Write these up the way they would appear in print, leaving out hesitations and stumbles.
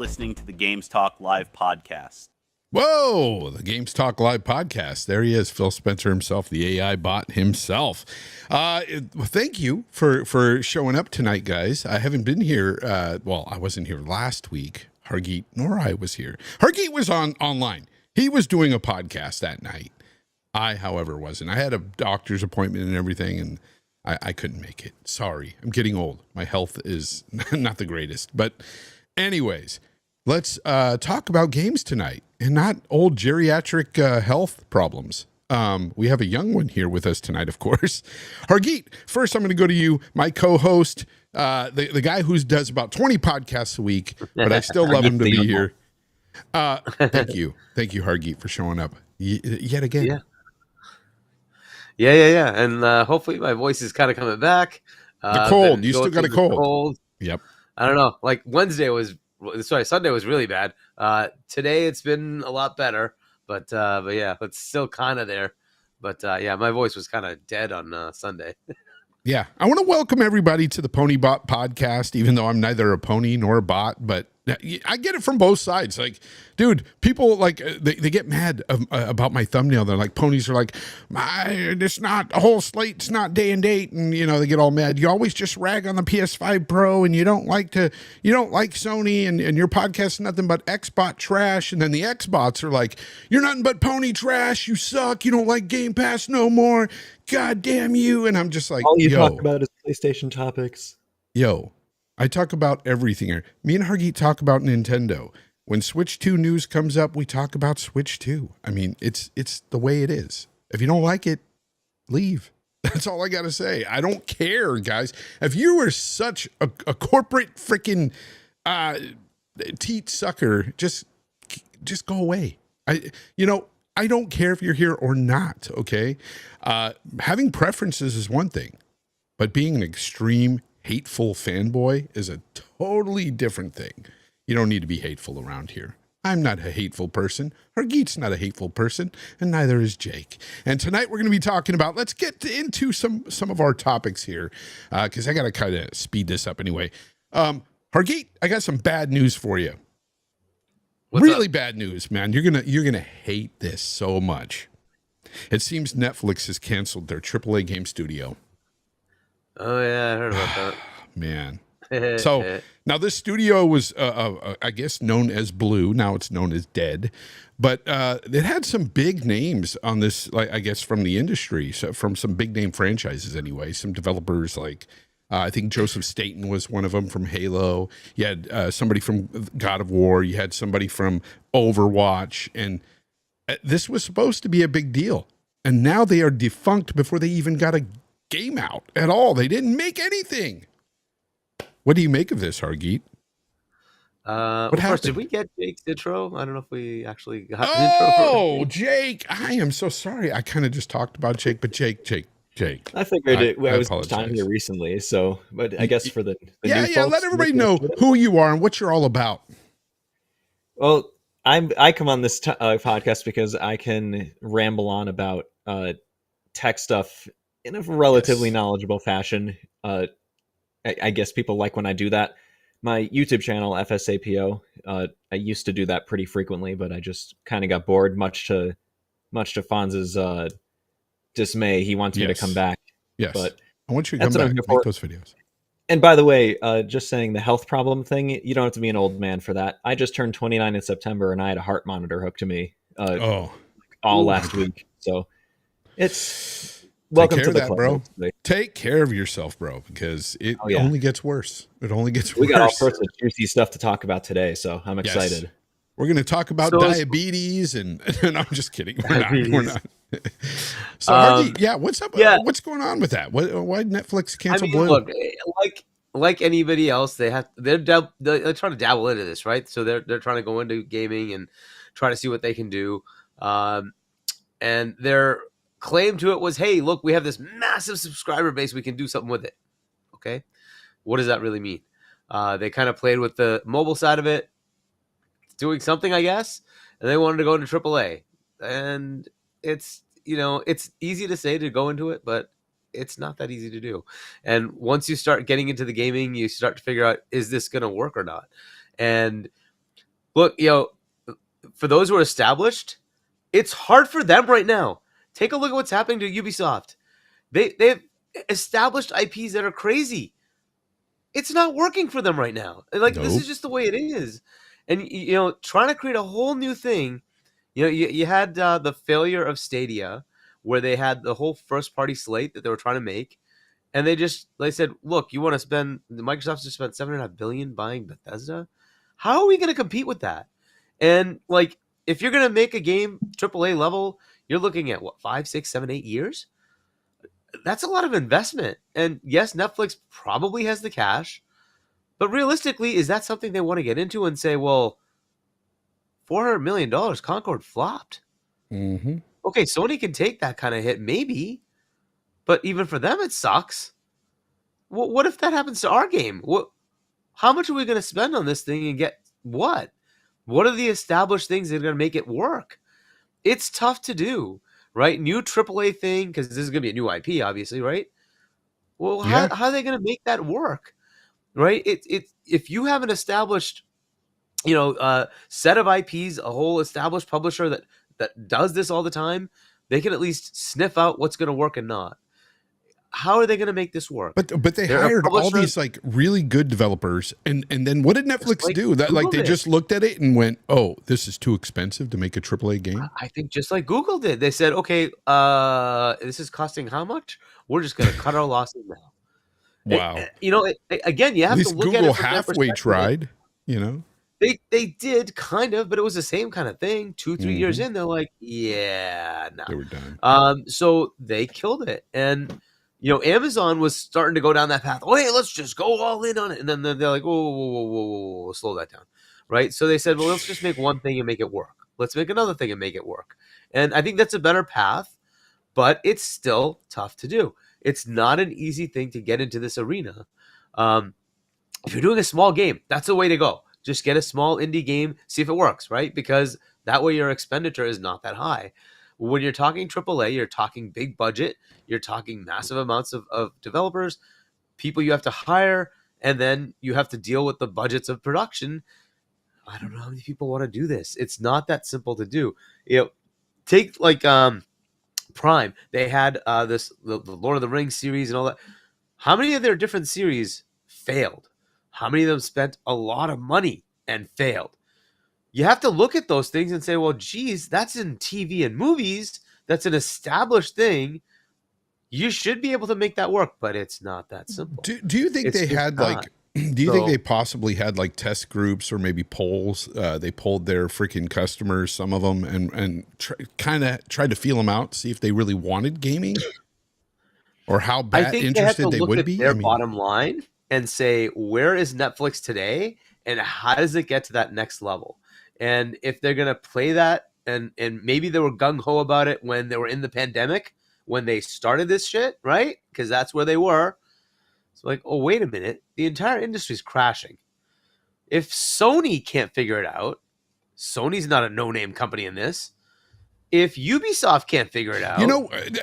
listening to the Games Talk Live podcast. Whoa, the Games Talk Live podcast. There he is, Phil Spencer himself, the AI bot himself. Thank you for showing up tonight, guys. I haven't been here. I wasn't here last week. Hargeet nor I was here. Hargeet was online. He was doing a podcast that night. I, however, wasn't. I had a doctor's appointment and everything, and I couldn't make it. Sorry. I'm getting old. My health is not the greatest. But anyways, let's talk about games tonight and not old geriatric health problems. We have a young one here with us tonight, of course. Hargeet, first I'm going to go to you, my co-host, the guy who does about 20 podcasts a week, but I still love him to be here. Thank you. Thank you, Hargeet, for showing up yet again. Yeah. And hopefully my voice is kind of coming back. The cold. You still got a cold. Yep. I don't know. Like Sunday was really bad. Today it's been a lot better, but yeah, it's still kind of there. But yeah, my voice was kind of dead on Sunday. Yeah. I want to welcome everybody to the Pony Bot podcast, even though I'm neither a pony nor a bot, but I get it from both sides. Like, dude, people like they get mad about my thumbnail. They're like, ponies are like, it's not a whole slate. It's not day and date. And, they get all mad. You always just rag on the PS5 Pro and you don't like Sony and your podcast is nothing but Xbot trash. And then the Xbots are like, you're nothing but pony trash. You suck. You don't like Game Pass no more. God damn you. And I'm just like, all you talk about is PlayStation topics. I talk about everything here. Me and Hargeet talk about Nintendo. When Switch 2 news comes up, we talk about Switch 2. I mean, it's the way it is. If you don't like it, leave. That's all I got to say. I don't care, guys. If you were such a corporate freaking teat sucker, just go away. I don't care if you're here or not, okay? Having preferences is one thing, but being an extreme hateful fanboy is a totally different thing. You don't need to be hateful around here. I'm not a hateful person. Hargeet's not a hateful person, and neither is Jake. And tonight we're going to be talking about, let's get into some of our topics here, because I got to kind of speed this up anyway. Hargeet, I got some bad news for you. What's really up? Bad news, man. You're gonna hate this so much. It seems Netflix has canceled their AAA game studio. Oh yeah, I heard about that. Man. So now this studio was, I guess, known as Blue. Now it's known as Dead. But it had some big names on this, like I guess, from the industry. So from some big name franchises anyway. Some developers like, I think Joseph Staten was one of them from Halo. You had somebody from God of War. You had somebody from Overwatch. And this was supposed to be a big deal. And now they are defunct before they even got a game out at all. They didn't make anything. What do you make of this, Hargeet? First, did we get Jake's intro? I don't know if we actually got an intro. Oh, Jake, I am so sorry. I kind of just talked about Jake, but Jake. I figured I was time here recently, so, but I guess for the new folks, let everybody know who you are and what you're all about. Well, I come on this podcast because I can ramble on about tech stuff in a relatively knowledgeable fashion. I guess people like when I do that. My YouTube channel, FSAPO, I used to do that pretty frequently, but I just kind of got bored, much to Fonz's dismay. He wants me to come back. Yes, but I want you to come back and make those videos. And by the way, just saying the health problem thing, you don't have to be an old man for that. I just turned 29 in September, and I had a heart monitor hooked to me all last week. So it's... Welcome to the club, bro. Take care of yourself, bro, because it only gets worse. It only gets worse. We got all sorts of juicy stuff to talk about today, so I'm excited. Yes. We're going to talk about diabetes and no, I'm just kidding. We're not. So, Hargeet, what's up? Yeah. What's going on with that? Why Netflix cancel Blue? Look, like anybody else, they're trying to dabble into this, right? So they're trying to go into gaming and try to see what they can do. And their claim to it was, hey, look, we have this massive subscriber base. We can do something with it. Okay. What does that really mean? They kind of played with the mobile side of it, doing something, I guess, and they wanted to go into AAA. And it's easy to say to go into it, but it's not that easy to do. And once you start getting into the gaming, you start to figure out, is this going to work or not? And look, for those who are established, it's hard for them right now. Take a look at what's happening to Ubisoft. They've established IPs that are crazy. It's not working for them right now. Like, this Nope. is just the way it is. And trying to create a whole new thing. You had the failure of Stadia, where they had the whole first party slate that they were trying to make, and they said, look, you want to spend, Microsoft just spent $7.5 billion buying Bethesda. How are we going to compete with that? And like, if you're going to make a game AAA level, you're looking at what, 5, 6, 7, 8 years? That's a lot of investment. And yes, Netflix probably has the cash, but realistically, is that something they want to get into and say, well, $400 million, Concord flopped. Mm-hmm. Okay, Sony can take that kind of hit, maybe, but even for them, it sucks. What if that happens to our game? How much are we going to spend on this thing and get what? What are the established things that are going to make it work? It's tough to do, right? New AAA thing, because this is going to be a new IP, obviously, right? Well, Yeah. how are they going to make that work, right? If you have an established, set of IPs, a whole established publisher that does this all the time, they can at least sniff out what's going to work and not. How are they going to make this work? But they They're a hired all publisher- these like really good developers, and then what did Netflix like do? That like Google they did. just looked at it and went, "Oh, this is too expensive to make a AAA game." I think just like Google did. They said, okay, this is costing how much? We're just going to cut our losses now. Wow. Again, you At have least to look Google at it from that halfway perspective. tried. You know. They did kind of, but it was the same kind of thing. 2-3 years Mhm. in, they're like, yeah, no. They were done. So they killed it, and Amazon was starting to go down that path. Oh, hey, let's just go all in on it, and then they're like, whoa, slow that down, right? So they said, well, let's just make one thing and make it work. Let's make another thing and make it work. And I think that's a better path, but it's still tough to do. It's not an easy thing to get into this arena. If you're doing a small game, that's the way to go. Just get a small indie game, see if it works, right? Because that way your expenditure is not that high. When you're talking AAA, you're talking big budget, you're talking massive amounts of developers, people you have to hire, and then you have to deal with the budgets of production. I don't know how many people want to do this. It's not that simple to do. Take like Prime. They had the Lord of the Rings series and all that. How many of their different series failed? How many of them spent a lot of money and failed? You have to look at those things and say, well, geez, that's in TV and movies. That's an established thing. You should be able to make that work, but it's not that simple. Do you think It's they just had not. like? Do you think So- they possibly had like test groups or maybe polls? They polled their freaking customers, some of them, and kind of tried to feel them out, see if they really wanted gaming, or how I bad think interested they they have to look would at be. their I mean, bottom line and say, where is Netflix today, and how does it get to that next level? And if they're gonna play that, and maybe they were gung ho about it when they were in the pandemic, when they started this shit, right? Because that's where they were. It's like, oh, wait a minute, the entire industry's crashing. If Sony can't figure it out, Sony's not a no-name company in this. If Ubisoft can't figure it out,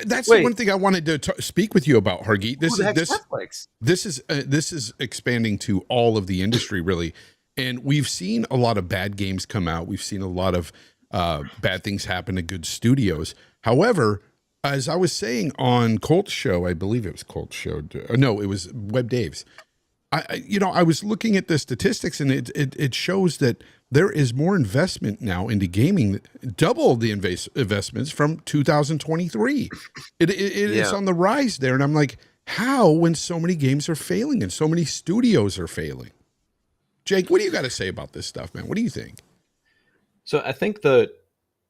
that's Wait. the one thing I wanted to speak with you about, Hargeet. who the heck's Netflix? This is expanding to all of the industry, really. And we've seen a lot of bad games come out. We've seen a lot of bad things happen to good studios. However, as I was saying on Colt's show, I believe it was Colt's show. No, it was Web Dave's. I was looking at the statistics, and it shows that there is more investment now into gaming, double the investments from 2023. It is on the rise there, and I'm like, how when so many games are failing and so many studios are failing? Jake, what do you got to say about this stuff, man? What do you think? So I think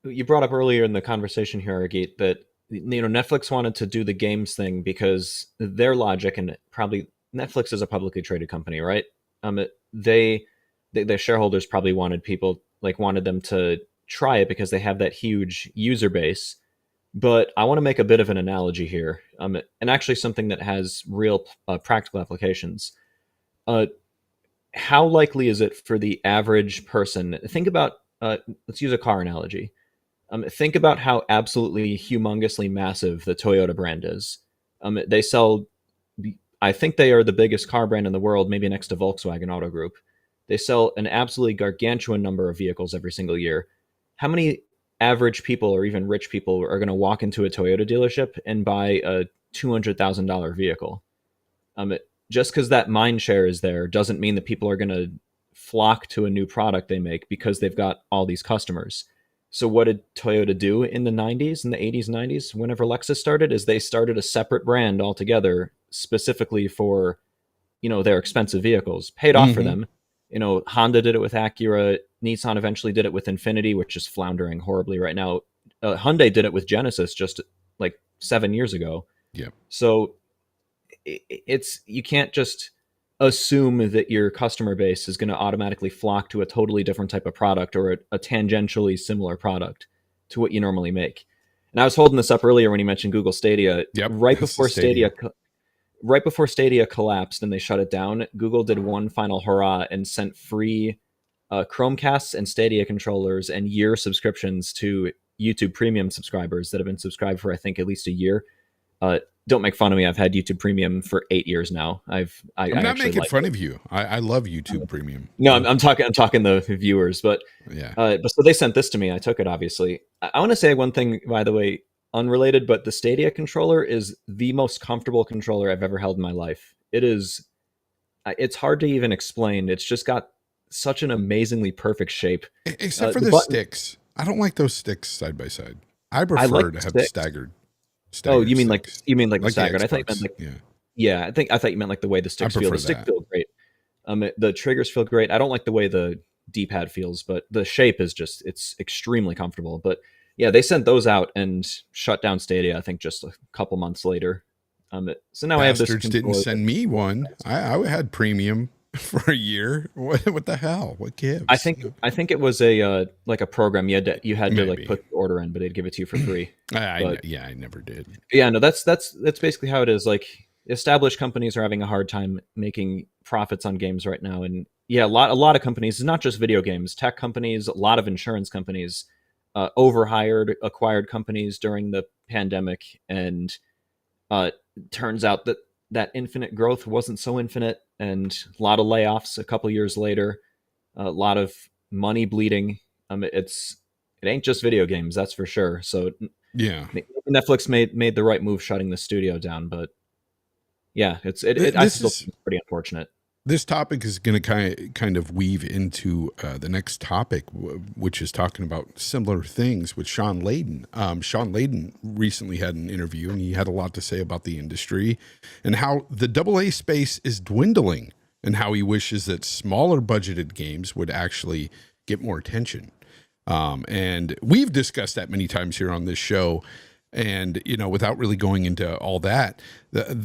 you brought up earlier in the conversation here, Argate, that Netflix wanted to do the games thing because their logic, and probably Netflix is a publicly traded company, right? Their shareholders probably wanted them to try it because they have that huge user base. But I want to make a bit of an analogy here, and actually something that has real practical applications. How likely is it for the average person? Think about, let's use a car analogy. Think about how absolutely humongously massive the Toyota brand is. They sell, I think they are the biggest car brand in the world, maybe next to Volkswagen Auto Group. They sell an absolutely gargantuan number of vehicles every single year. How many average people or even rich people are going to walk into a Toyota dealership and buy a $200,000 vehicle? Just because that mind share is there doesn't mean that people are going to flock to a new product they make because they've got all these customers. So what did Toyota do in the 90s, in the 80s, 90s, whenever Lexus started, is they started a separate brand altogether specifically for, their expensive vehicles. Paid off for them. Honda did it with Acura. Nissan eventually did it with Infiniti, which is floundering horribly right now. Hyundai did it with Genesis just like 7 years ago. Yeah. So you can't just assume that your customer base is going to automatically flock to a totally different type of product or a tangentially similar product to what you normally make. And I was holding this up earlier when you mentioned Google Stadia. Yep, right before Stadia collapsed and they shut it down, Google did one final hurrah and sent free Chromecasts and Stadia controllers and year subscriptions to YouTube Premium subscribers that have been subscribed for, I think, at least a year. Don't make fun of me. I've had YouTube Premium for 8 years now. I'm not making fun of you. I love YouTube Premium. No, I'm talking the viewers, but yeah. But so they sent this to me. I took it, obviously. I want to say one thing, by the way, unrelated, but the Stadia controller is the most comfortable controller I've ever held in my life. It's hard to even explain. It's just got such an amazingly perfect shape. Except for the sticks. I don't like those sticks side by side. I prefer to have staggered. Oh, you mean sticks. like the staggered? I thought you meant like yeah. I thought you meant like the way the sticks feel. The sticks feel great. The triggers feel great. I don't like the way the D-pad feels, but the shape is it's extremely comfortable. But yeah, they sent those out and shut down Stadia, I think, just a couple months later. So now I have this. Bastards didn't send me one. I had premium for a year. What the hell? What gives? I think it was a like a program you had to like put the order in, but they'd give it to you for free. I never did. Yeah, no, that's basically how it is. Like, established companies are having a hard time making profits on games right now, and yeah, a lot of companies, not just video games, tech companies, a lot of insurance companies, overhired, acquired companies during the pandemic, and turns out that infinite growth wasn't so infinite, and a lot of layoffs a couple years later, a lot of money bleeding. It ain't just video games, that's for sure. So yeah, Netflix made the right move shutting the studio down, but yeah, I still think it's pretty unfortunate. This topic is going to kind of weave into the next topic, which is talking about similar things with Sean Layden. Sean Layden recently had an interview, and he had a lot to say about the industry and how the AA space is dwindling, and how he wishes that smaller budgeted games would actually get more attention. And we've discussed that many times here on this show. And, without really going into all that, the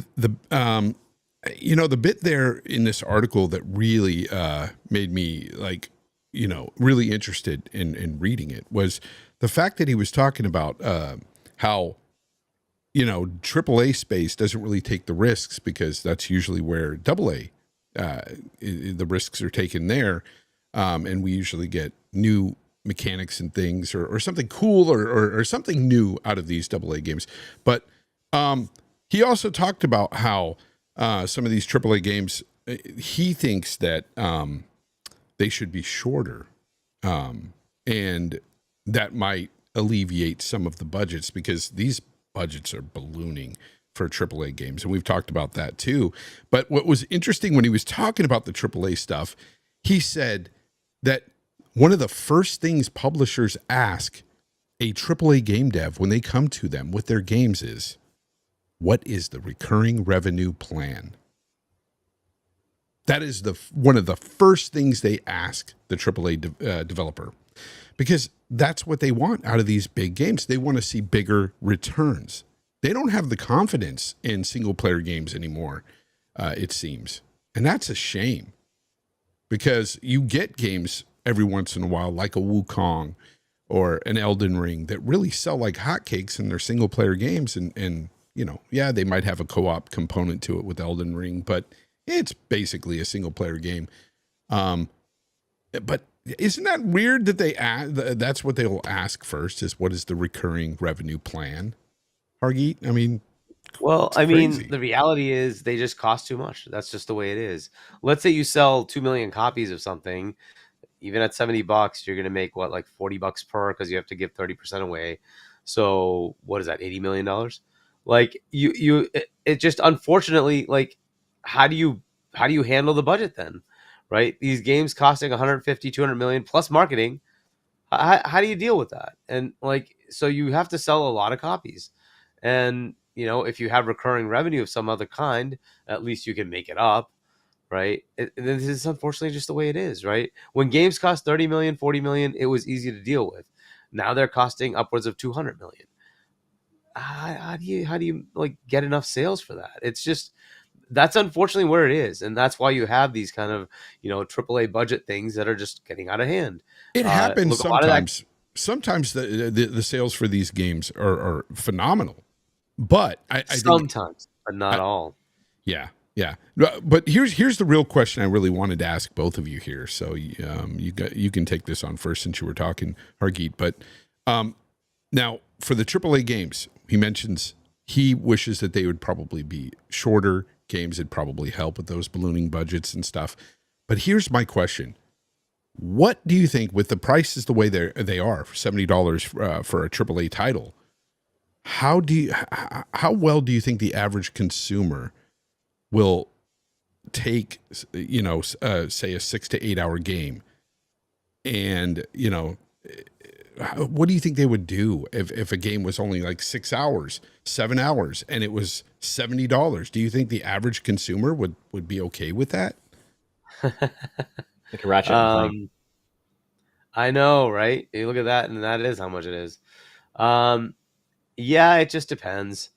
bit there in this article that really made me really interested in reading it was the fact that he was talking about how, AAA space doesn't really take the risks, because that's usually where AA, the risks are taken there. And we usually get new mechanics and things or something cool or something new out of these AA games. But he also talked about how some of these AAA games, he thinks that they should be shorter, and that might alleviate some of the budgets, because these budgets are ballooning for AAA games, and we've talked about that too. But what was interesting when he was talking about the AAA stuff, he said that one of the first things publishers ask a AAA game dev when they come to them with their games is, what is the recurring revenue plan? That is one of the first things they ask the AAA developer, because that's what they want out of these big games. They want to see bigger returns. They don't have the confidence in single player games anymore, it seems. And that's a shame, because you get games every once in a while like a Wukong or an Elden Ring that really sell like hotcakes in their single player games. And they might have a co-op component to it with Elden Ring, but it's basically a single player game. But isn't that weird that that's what they will ask first, is what is the recurring revenue plan? Hargeet, I mean, Well, It's I mean, crazy. the reality is they just cost too much. That's just the way it is. Let's say you sell 2 million copies of something, even at $70, you're going to make what, like $40 per, because you have to give 30% away. So what is that, $80 million? Like it just, unfortunately, like, how do you handle the budget then? Right? These games costing 150, 200 million plus marketing. How do you deal with that? And like, so you have to sell a lot of copies. And, if you have recurring revenue of some other kind, at least you can make it up, right? This is unfortunately just the way it is, right? When games cost 30 million, 40 million, it was easy to deal with. Now they're costing upwards of 200 million. How do you like get enough sales for that? It's just, that's unfortunately where it is, and that's why you have these kind of AAA budget things that are just getting out of hand. It happens Look, a lot of that. sometimes the sales for these games are phenomenal, but I think Sometimes, but not all. yeah, yeah. But here's the real question I really wanted to ask both of you here. So you can take this on first since you were talking, Hargeet. But now for the AAA games, he mentions he wishes that they would probably be shorter games. It'd probably help with those ballooning budgets and stuff. But here's my question: what do you think, with the prices the way they are, for $70 for a AAA title? How well do you think the average consumer will take, say a 6 to 8 hour game, and what do you think they would do if a game was only like 6 hours, 7 hours, and it was $70? Do you think the average consumer would be okay with that? Like a Ratchet and Clank. I know, right? You look at that, and that is how much it is. Yeah, it just depends.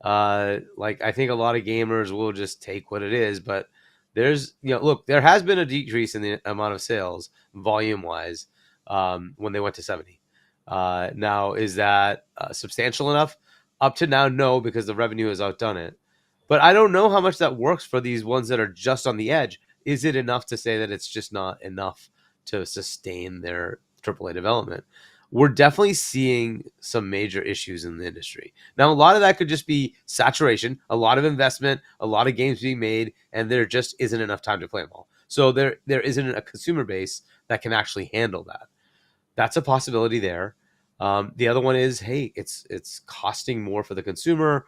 Like, I think a lot of gamers will just take what it is, but there's, look, there has been a decrease in the amount of sales volume wise when they went to 70. Now, is that substantial enough? Up to now, no, because the revenue has outdone it. But I don't know how much that works for these ones that are just on the edge. Is it enough to say that it's just not enough to sustain their AAA development? We're definitely seeing some major issues in the industry. Now, a lot of that could just be saturation, a lot of investment, a lot of games being made, and there just isn't enough time to play them all. So there isn't a consumer base that can actually handle that. That's a possibility there. The other one is, hey, it's costing more for the consumer.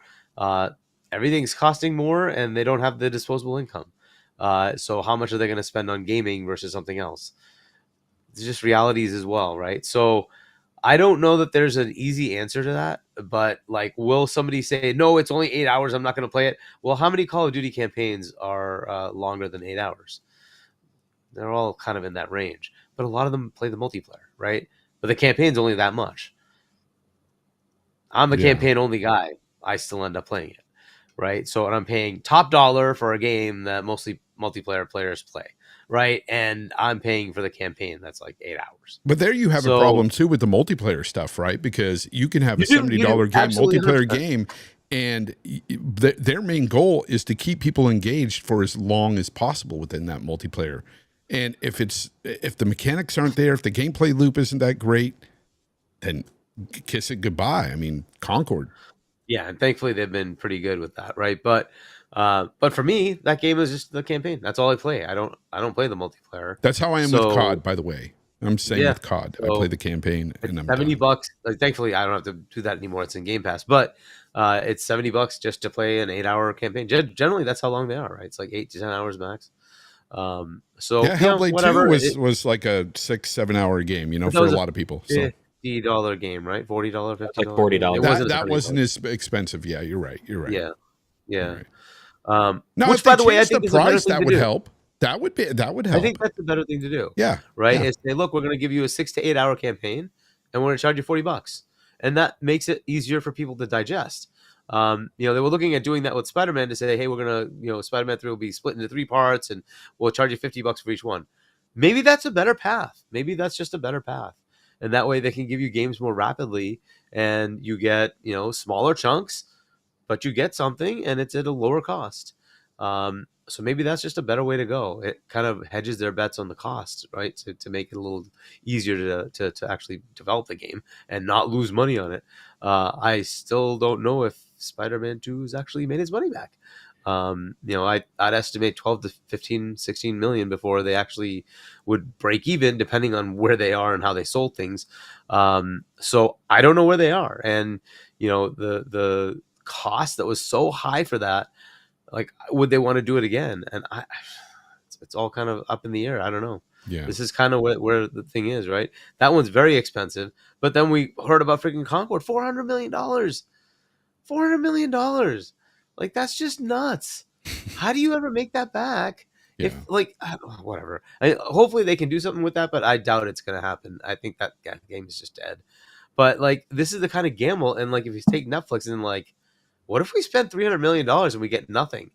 Everything's costing more, and they don't have the disposable income. So how much are they going to spend on gaming versus something else? It's just realities as well, right? So I don't know that there's an easy answer to that, but like, will somebody say, no, it's only 8 hours, I'm not going to play it? Well, how many Call of Duty campaigns are longer than 8 hours? They're all kind of in that range, but a lot of them play the multiplayer, right? But the campaign's only that much. I'm a campaign only guy. I still end up playing it, right? So, and I'm paying top dollar for a game that mostly multiplayer players play, right? And I'm paying for the campaign that's like 8 hours. But there you have a problem too with the multiplayer stuff, right? Because you can have a $70 game, multiplayer 100%. Game, and their main goal is to keep people engaged for as long as possible within that multiplayer. And if the mechanics aren't there, if the gameplay loop isn't that great, then kiss it goodbye. I mean, Concord. Yeah, and thankfully they've been pretty good with that, right? But for me, that game is just the campaign. That's all I play. I don't play the multiplayer. That's how I am with COD, by the way. I'm saying with COD, I play the campaign, and I'm $70. Like, thankfully, I don't have to do that anymore. It's in Game Pass, but it's $70 just to play an 8 hour campaign. Generally, that's how long they are, right? It's like 8 to 10 hours max. So yeah, Hellblade 2 was like a 6-7 hour game, for a lot of people. So. $50 game, right? $40, $50. Like $40. That wasn't as expensive. Yeah, you're right. Yeah. Right. No, which, by the way, I think the price that would help. That would help. I think that's a better thing to do. Yeah. Right. Yeah. Is say, look, we're going to give you a 6 to 8 hour campaign, and we're going to charge you $40, and that makes it easier for people to digest. They were looking at doing that with Spiderman to say, hey, we're going to, Spider-Man 3 will be split into 3 parts, and we'll charge you $50 for each one. Maybe that's a better path. Maybe that's just a better path. And that way they can give you games more rapidly, and you get, smaller chunks, but you get something, and it's at a lower cost. So maybe that's just a better way to go. It kind of hedges their bets on the cost, right? To make it a little easier to actually develop the game and not lose money on it. I still don't know if Spider-Man 2 has actually made his money back. I'd estimate 12 to 15, 16 million before they actually would break even, depending on where they are and how they sold things. So I don't know where they are. And, the cost that was so high for that, like, would they want to do it again? And it's all kind of up in the air. I don't know. Yeah. This is kind of where the thing is, right? That one's very expensive. But then we heard about freaking Concord, $400 million. $400 million. Like, that's just nuts. How do you ever make that back? Yeah. If, like, whatever. Hopefully they can do something with that, but I doubt it's going to happen. I think that game is just dead. But, like, this is the kind of gamble. And, like, if you take Netflix and, like, what if we spend $300 million and we get nothing,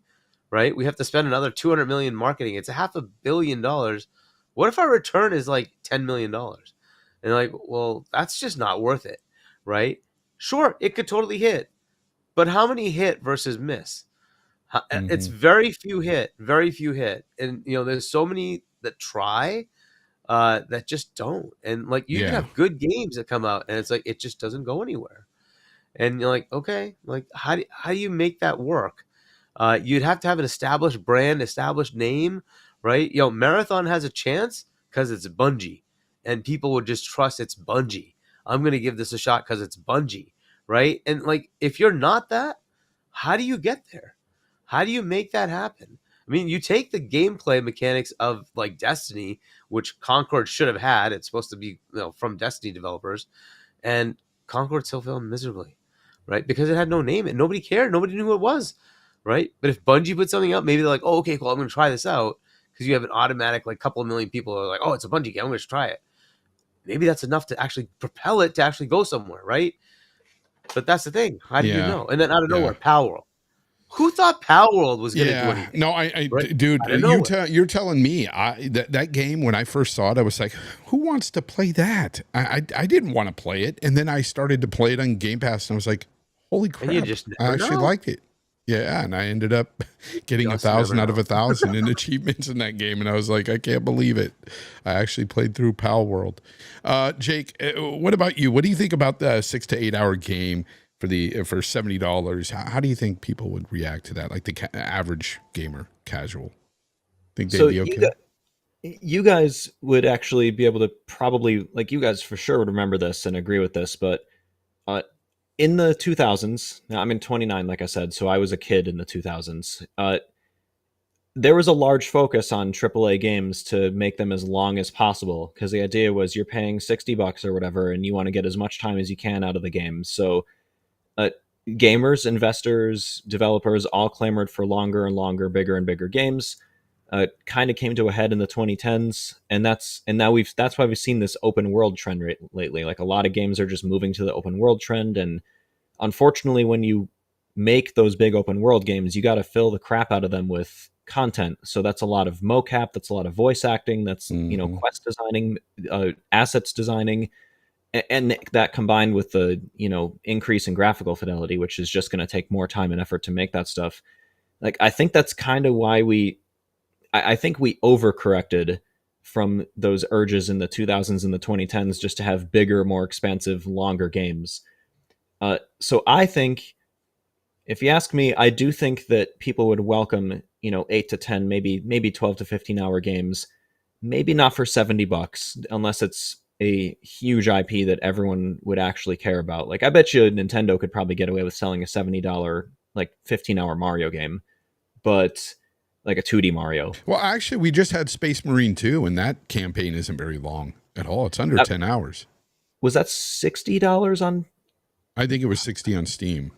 right? We have to spend another $200 million marketing. It's $500 million. What if our return is, like, $10 million? And, like, well, that's just not worth it, right? Sure, it could totally hit. But how many hit versus miss? It's very few hit. And, there's so many that try that just don't. And, like, you can have good games that come out, and it's like, it just doesn't go anywhere. And you're like, okay, like, how do you make that work? You'd have to have an established brand, established name, right? Marathon has a chance because it's Bungie, and people would just trust it's Bungie. I'm going to give this a shot because it's Bungie. Right. And, like, if you're not that, how do you get there? How do you make that happen? I mean, you take the gameplay mechanics of, like, Destiny, which Concord should have had. It's supposed to be, from Destiny developers, and Concord still failed miserably, right? Because it had no name and nobody cared. Nobody knew who it was, right? But if Bungie put something out, maybe they're like, oh, okay, cool, I'm going to try this out, because you have an automatic, like, couple of million people are like, oh, it's a Bungie game, I'm going to try it. Maybe that's enough to actually propel it to actually go somewhere, right? But that's the thing. How do you know? And then out of nowhere, Palworld. Who thought Palworld was going to do anything? No, right? Dude, you're telling me that game, when I first saw it, I was like, who wants to play that? I didn't want to play it. And then I started to play it on Game Pass, and I was like, holy crap, I actually liked it. Yeah, and I ended up getting 1,000 out of 1,000 in achievements in that game, and I was like, I can't believe it. I actually played through Palworld. Jake, what about you? What do you think about the 6 to 8 hour game for $70? How do you think people would react to that? Like the average gamer, casual, think they'd be okay? You guys would actually be able to probably, like, you guys for sure would remember this and agree with this, but in the 2000s, now I'm in 29, like I said, so I was a kid in the 2000s. There was a large focus on AAA games to make them as long as possible, because the idea was you're paying $60 or whatever, and you want to get as much time as you can out of the game. So gamers, investors, developers all clamored for longer and longer, bigger and bigger games. Kind of came to a head in the 2010s, and that's why we've seen this open world trend lately. Like, a lot of games are just moving to the open world trend, and unfortunately, when you make those big open world games, you got to fill the crap out of them with content. So that's a lot of mocap, that's a lot of voice acting, that's quest designing, assets designing, and that combined with the increase in graphical fidelity, which is just going to take more time and effort to make that stuff. Like, I think that's kind of why I think we overcorrected from those urges in the 2000s and the 2010s just to have bigger, more expansive, longer games. So I think, if you ask me, I do think that people would welcome, 8 to 10, maybe 12 to 15 hour games, maybe not for $70, unless it's a huge IP that everyone would actually care about. Like, I bet you Nintendo could probably get away with selling a $70, like, 15-hour Mario game, but like a 2D Mario. Well, actually, we just had Space Marine 2, and that campaign isn't very long at all. It's under 10 hours. Was that $60 on? I think it was 60 on Steam.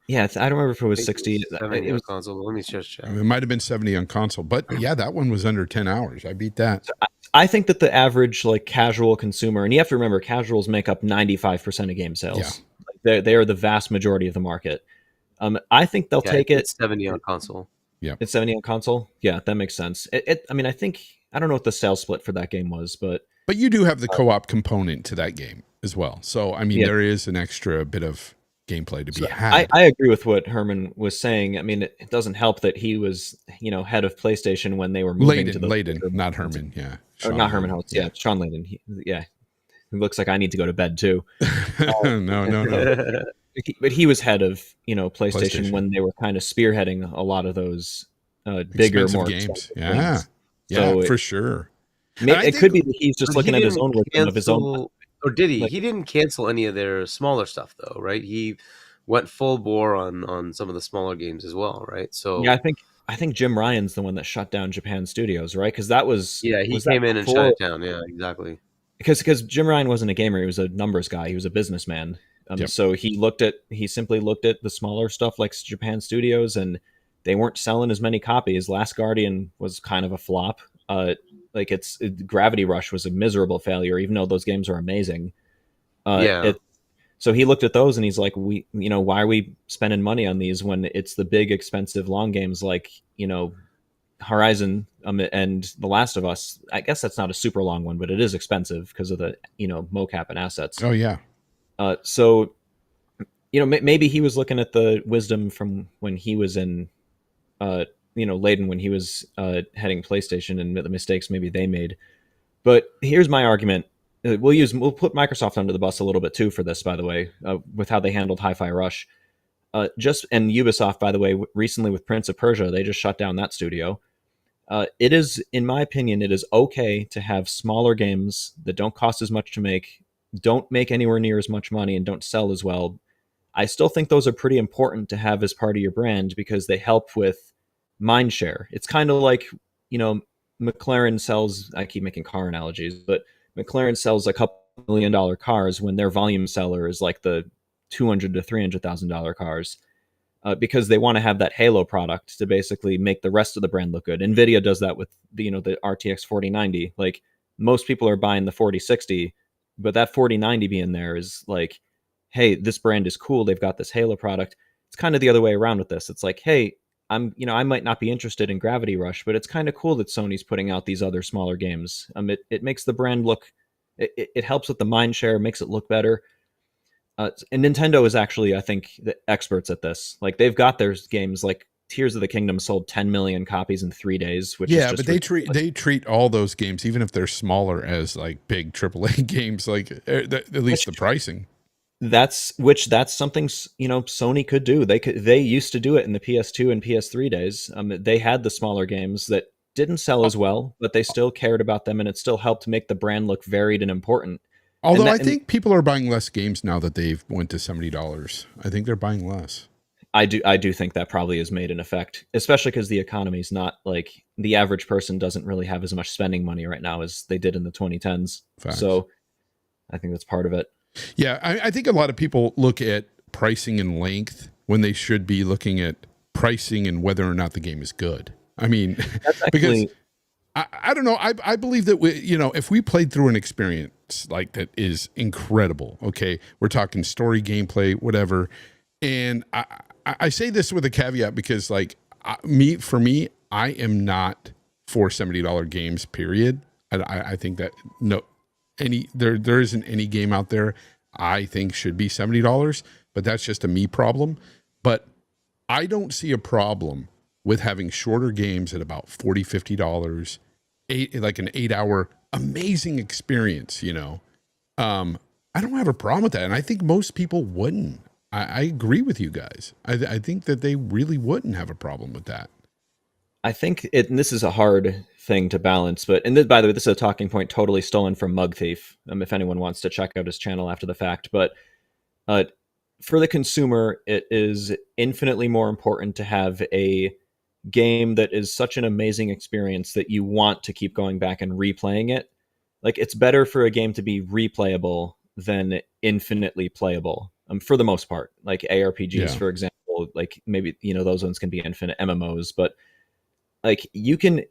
Yeah, I don't remember if it was 60. It was console. Let me just check. It might have been 70 on console, but yeah, that one was under 10 hours. I beat that. So I think that the average, like, casual consumer, and you have to remember, casuals make up 95% of game sales. Yeah. They are the vast majority of the market. I think they'll take it. It's 70 on console. Yeah, it's 70 on console. Yeah, that makes sense. I mean, I don't know what the sales split for that game was, but you do have the co-op component to that game as well. So I mean, there is an extra bit of gameplay to be had. I agree with what Herman was saying. I mean, it doesn't help that he was, head of PlayStation when they were moving to the Layden, not Herman. Yeah, or not Herman Holtz. Yeah, Sean Layden. who looks like I need to go to bed too. No. But he was head of PlayStation when they were kind of spearheading a lot of those bigger, Expensive more games. things. Yeah, So for sure. It could be that he's just looking at his own wisdom of his own. Or did he? He didn't cancel any of their smaller stuff, though, right? He went full bore on some of the smaller games as well, right? So yeah, I think Jim Ryan's the one that shut down Japan Studios, right? Because that was he came in and shut it down. Yeah, exactly. Because Jim Ryan wasn't a gamer; he was a numbers guy. He was a businessman. So he simply looked at the smaller stuff like Japan Studios, and they weren't selling as many copies. Last Guardian was kind of a flop. Gravity Rush was a miserable failure, even though those games are amazing. So he looked at those and he's like, why are we spending money on these when it's the big, expensive, long games like, Horizon and The Last of Us? I guess that's not a super long one, but it is expensive because of the, mocap and assets. Oh, yeah. So maybe he was looking at the wisdom from when he was in, Layden, when he was heading PlayStation, and the mistakes maybe they made. But here's my argument. We'll put Microsoft under the bus a little bit too for this, by the way, with how they handled Hi-Fi Rush. And Ubisoft, by the way, recently with Prince of Persia, they just shut down that studio. It is, in my opinion, it is okay to have smaller games that don't cost as much to make, don't make anywhere near as much money, and don't sell as well. I still think those are pretty important to have as part of your brand because they help with mind share. It's kind of like, McLaren sells, I keep making car analogies, but McLaren sells a couple $1 million cars when their volume seller is like the $200,000 to $300,000 cars, because they want to have that halo product to basically make the rest of the brand look good. NVIDIA does that with the RTX 4090. Like, most people are buying the 4060, but that 4090 being there is like, hey, this brand is cool. They've got this halo product. It's kind of the other way around with this. It's like, hey, I might not be interested in Gravity Rush, but it's kind of cool that Sony's putting out these other smaller games. It makes the brand look, it helps with the mind share, makes it look better. And Nintendo is actually, I think, the experts at this. Like, they've got their games, like Tears of the Kingdom sold 10 million copies in 3 days, which is just but they treat all those games, even if they're smaller, as like big AAA games, like at least the pricing. That's something Sony could do. They used to do it in the PS2 and PS3 days. They had the smaller games that didn't sell as well, but they still cared about them, and it still helped make the brand look varied and important. Although I think people are buying less games now that they've went to $70. I think they're buying less. I do think that probably has made an effect, especially because the economy's not like, the average person doesn't really have as much spending money right now as they did in the 2010s. Facts. So I think that's part of it. Yeah, I think a lot of people look at pricing and length when they should be looking at pricing and whether or not the game is good. I mean, because I don't know. I believe that if we played through an experience like that is incredible. Okay, we're talking story, gameplay, whatever. And I say this with a caveat because, like, for me, I am not for $70 games. Period. I think that there isn't any game out there I think should be $70, but that's just a me problem. But I don't see a problem with having shorter games at about $40, $50, like an 8-hour amazing experience. I don't have a problem with that, and I think most people wouldn't. I agree with you guys. I think that they really wouldn't have a problem with that. I think and this is a hard thing to balance, by the way, this is a talking point totally stolen from Mug Thief, if anyone wants to check out his channel after the fact. But for the consumer, it is infinitely more important to have a game that is such an amazing experience that you want to keep going back and replaying it. Like, it's better for a game to be replayable than infinitely playable, for the most part. Like ARPGs, for example, like maybe, those ones can be infinite MMOs, but like, you can,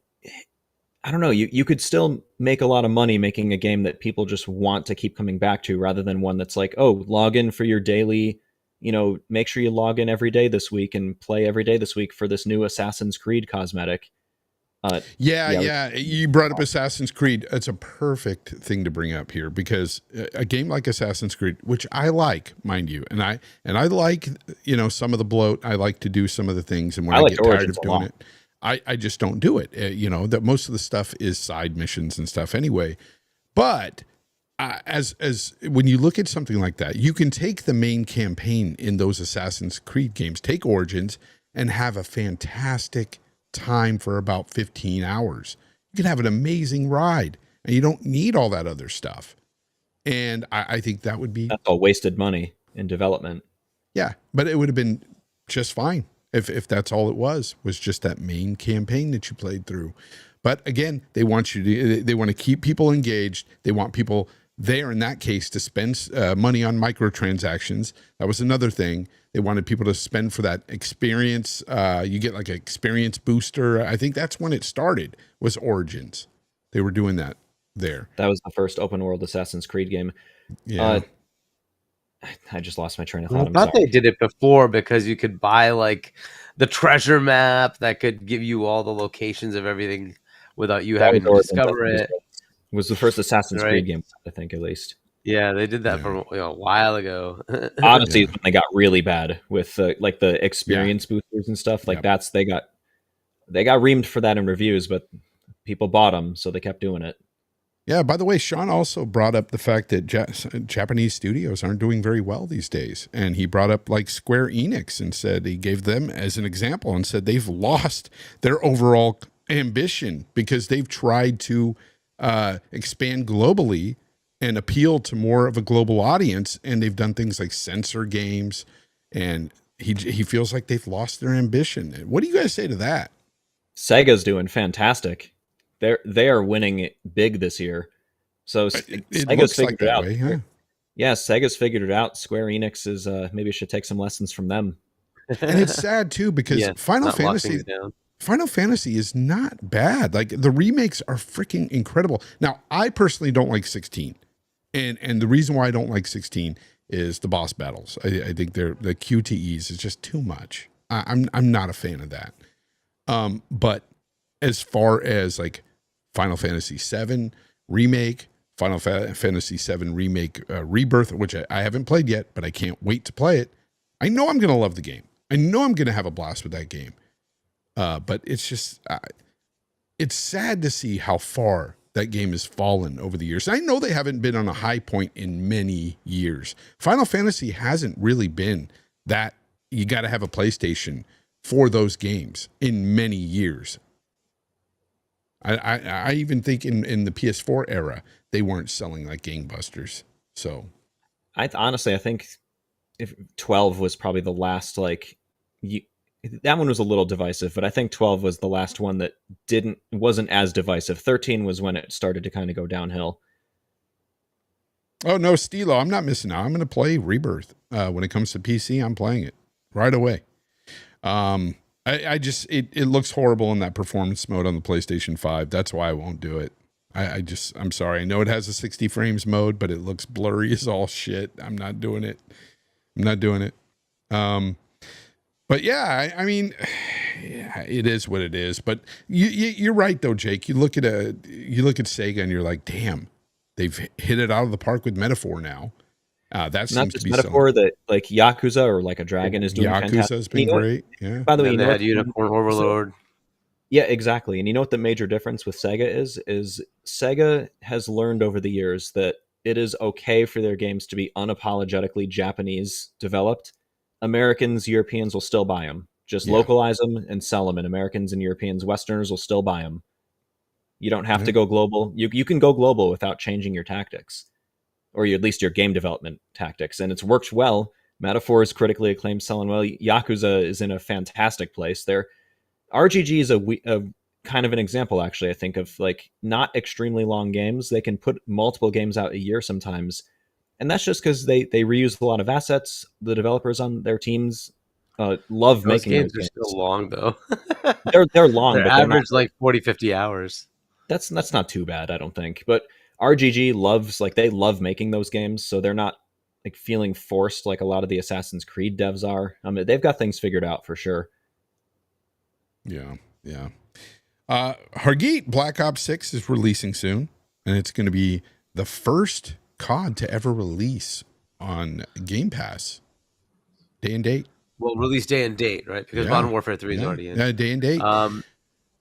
I don't know, you could still make a lot of money making a game that people just want to keep coming back to, rather than one that's like, oh, log in for your daily, make sure you log in every day this week and play every day this week for this new Assassin's Creed cosmetic. You brought up Assassin's Creed. It's a perfect thing to bring up here, because a game like Assassin's Creed, which I like, mind you, and I like, some of the bloat. I like to do some of the things, and when I get tired of doing it, I just don't do it. That most of the stuff is side missions and stuff anyway. But as when you look at something like that, you can take the main campaign in those Assassin's Creed games, take Origins, and have a fantastic time for about 15 hours. You can have an amazing ride, and you don't need all that other stuff. And I think that would be... That's all wasted money in development. Yeah, but it would have been just fine if that's all it was just that main campaign that you played through. But again, they want to keep people engaged. They want people there, in that case, to spend money on microtransactions. That was another thing. They wanted people to spend for that experience. You get like an experience booster. I think that's when it started, was Origins. They were doing that there. That was the first open world Assassin's Creed game. Yeah. I just lost my train of thought. I thought they did it before because you could buy like the treasure map that could give you all the locations of everything without you having to discover it. It was the first Assassin's Creed game, I think, at least. Yeah, they did that from a while ago. Honestly, when they got really bad with like the experience boosters and stuff, like they got reamed for that in reviews, but people bought them, so they kept doing it. Yeah, by the way, Sean also brought up the fact that Japanese studios aren't doing very well these days. And he brought up like Square Enix and said he gave them as an example and said they've lost their overall ambition because they've tried to expand globally and appeal to more of a global audience. And they've done things like censor games. And he feels like they've lost their ambition. What do you guys say to that? Sega's doing fantastic. They are winning big this year. So Sega's figured it out. Way, huh? Yeah, Sega's figured it out. Square Enix is maybe should take some lessons from them. And it's sad too because Final Fantasy is not bad. Like the remakes are freaking incredible. Now, I personally don't like 16. And the reason why I don't like 16 is the boss battles. I think the QTEs is just too much. I'm not a fan of that. But as far as like Final Fantasy VII Remake, Final Fantasy VII Remake Rebirth, which I haven't played yet, but I can't wait to play it. I know I'm going to love the game. I know I'm going to have a blast with that game. But it's just, it's sad to see how far that game has fallen over the years. I know they haven't been on a high point in many years. Final Fantasy hasn't really been that you got to have a PlayStation for those games in many years. I even think in the PS4 era, they weren't selling like gangbusters. So honestly, I think if 12 was probably the last, like that one was a little divisive, but I think 12 was the last one that wasn't as divisive. 13 was when it started to kind of go downhill. Oh no, Stilo, I'm not missing out. I'm going to play Rebirth. When it comes to PC, I'm playing it right away. It looks horrible in that performance mode on the PlayStation 5. That's why I won't do it. I'm sorry. I know it has a 60 frames mode, but it looks blurry as all shit. I'm not doing it. But yeah, I mean, yeah, it is what it is. But you're right though, Jake. You look at Sega and you're like, damn, they've hit it out of the park with metaphor now. That seems to be metaphor that like Yakuza or like a dragon is doing. Yakuza has been great. Yeah. By the way, they had Unicorn Overlord. Yeah, exactly. And you know what the major difference with Sega is Sega has learned over the years that it is okay for their games to be unapologetically Japanese developed. Americans, Europeans will still buy them. Just localize them and sell them. And Americans and Europeans, Westerners will still buy them. You don't have to go global. You can go global without changing your tactics. Or at least your game development tactics. And it's worked well. Metaphor is critically acclaimed, selling well. Yakuza is in a fantastic place. RGG is a kind of an example, actually, I think, of like not extremely long games. They can put multiple games out a year sometimes. And that's just because they reuse a lot of assets. The developers on their teams love making games. They're still long, though. they're long. They're but average like 40, 50 hours. That's not too bad, I don't think. But RGG they love making those games, so they're not like feeling forced like a lot of the Assassin's Creed devs are. I mean, they've got things figured out for sure. Yeah. Hargeet, Black Ops 6 is releasing soon, and it's going to be the first COD to ever release on Game Pass. Day and date. Well, release day and date, right? Because Modern Warfare 3 is already in. Day and date.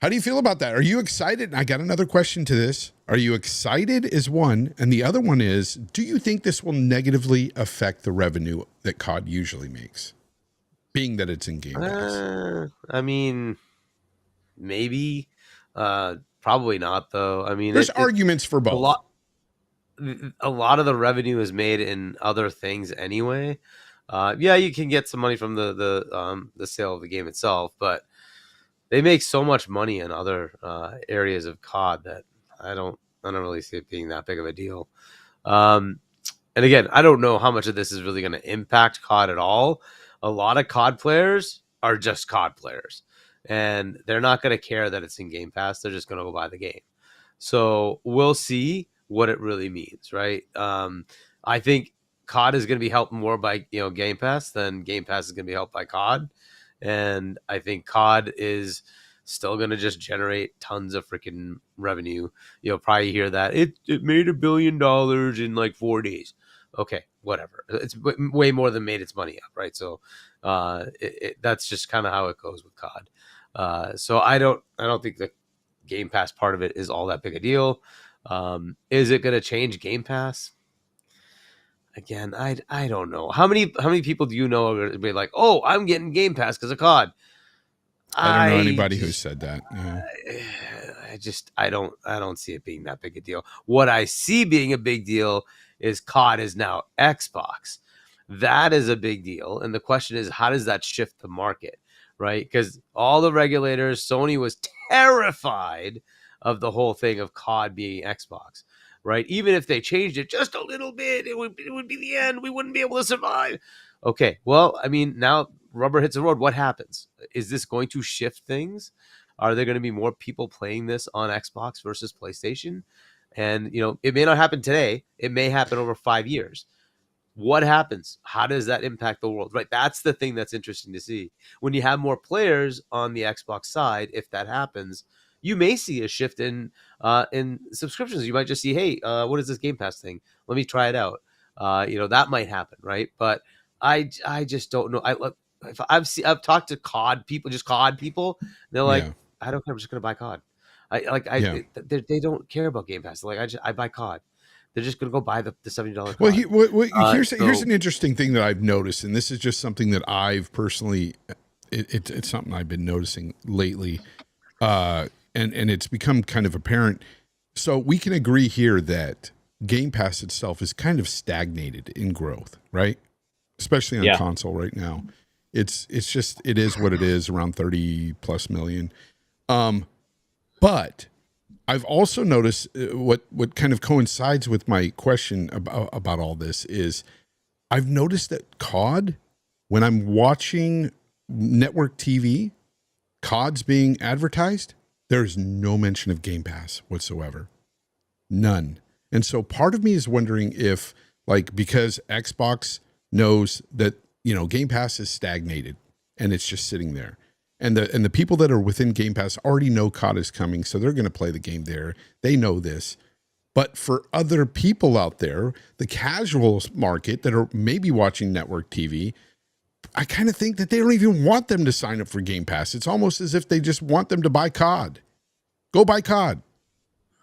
How do you feel about that? Are you excited? And I got another question to this. Are you excited is one, and the other one is, do you think this will negatively affect the revenue that COD usually makes, being that it's in Game Pass? I mean, maybe. Probably not, though. I mean, There's arguments for a both. lot of the revenue is made in other things anyway. Yeah, you can get some money from the sale of the game itself, but they make so much money in other areas of COD that I don't really see it being that big of a deal. And again, I don't know how much of this is really going to impact COD at all. A lot of COD players are just COD players, and they're not going to care that it's in Game Pass. They're just going to go buy the game. So we'll see what it really means, right? I think COD is going to be helped more by Game Pass than Game Pass is going to be helped by COD, and I think COD is still going to just generate tons of freaking revenue. You'll probably hear that it made $1 billion in like 4 days. Okay, whatever. It's way more than made its money up, right? So that's just kind of how it goes with COD. So I don't think the Game Pass part of it is all that big a deal. Is it going to change Game Pass? Again, I don't know. How many people do you know are going to be like, oh, I'm getting Game Pass because of COD? I don't know anybody who said that. Yeah. I don't see it being that big a deal. What I see being a big deal is COD is now Xbox. That is a big deal. And the question is, how does that shift the market, right? Because all the regulators, Sony was terrified of the whole thing of COD being Xbox, right? Even if they changed it just a little bit, it would be the end. We wouldn't be able to survive. Okay, well, I mean, now rubber hits the road. What happens? Is this going to shift things? Are there going to be more people playing this on Xbox versus PlayStation? And, it may not happen today. It may happen over 5 years. What happens? How does that impact the world? Right. That's the thing that's interesting to see. When you have more players on the Xbox side, if that happens, you may see a shift in subscriptions. You might just see, hey, what is this Game Pass thing? Let me try it out. That might happen, right? But I just don't know. I've talked to COD people, just COD people. They're like, Yeah. I don't care. I'm just going to buy COD. They don't care about Game Pass. Like I buy COD. They're just going to go buy the $70 COD. Well, here's an interesting thing that I've noticed, and this is just something that I've personally, it's something I've been noticing lately, and it's become kind of apparent. So we can agree here that Game Pass itself is kind of stagnated in growth, right? Especially on console right now. It's just, it is what it is, around 30 plus million. But I've also noticed what kind of coincides with my question about all this is I've noticed that COD, when I'm watching network TV, COD's being advertised, there's no mention of Game Pass whatsoever. None. And so part of me is wondering if, like, because Xbox knows that, Game Pass is stagnated and it's just sitting there. And the people that are within Game Pass already know COD is coming, so they're going to play the game there. They know this. But for other people out there, the casual market that are maybe watching network TV, I kind of think that they don't even want them to sign up for Game Pass. It's almost as if they just want them to buy COD. Go buy COD.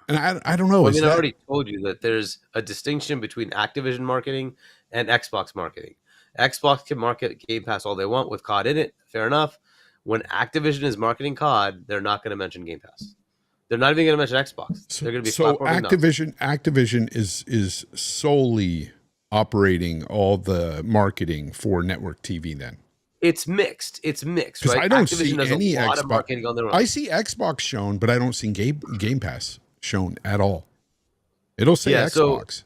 And I don't know. Well, I already told you that there's a distinction between Activision marketing and Xbox marketing. Xbox can market Game Pass all they want with COD in it. Fair enough. When Activision is marketing COD, they're not going to mention Game Pass. They're not even going to mention Xbox. They're going to be Activision is solely operating all the marketing for network TV. Then it's mixed. Right? I don't Activision see any a lot Xbox of marketing on their own. I see Xbox shown, but I don't see Game Pass shown at all. It'll say Xbox.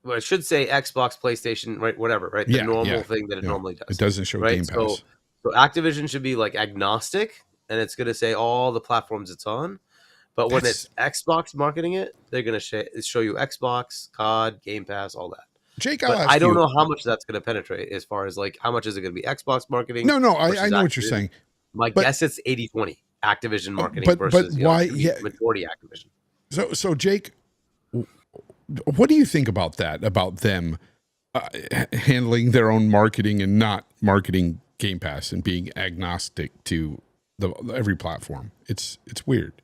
Well, it should say Xbox, PlayStation, right? Whatever, right? The normal thing that it normally does. It doesn't show right? Game Pass. So Activision should be like agnostic, and it's going to say all the platforms it's on. But when it's Xbox marketing it, they're going to show you Xbox, COD, Game Pass, all that. Jake, I don't know how much that's going to penetrate as far as like how much is it going to be Xbox marketing? No, I know what you're saying. My guess it's 80-20 Activision marketing versus why? majority Activision. So Jake, what do you think about that? About them handling their own marketing and not marketing Game Pass and being agnostic to every platform. It's weird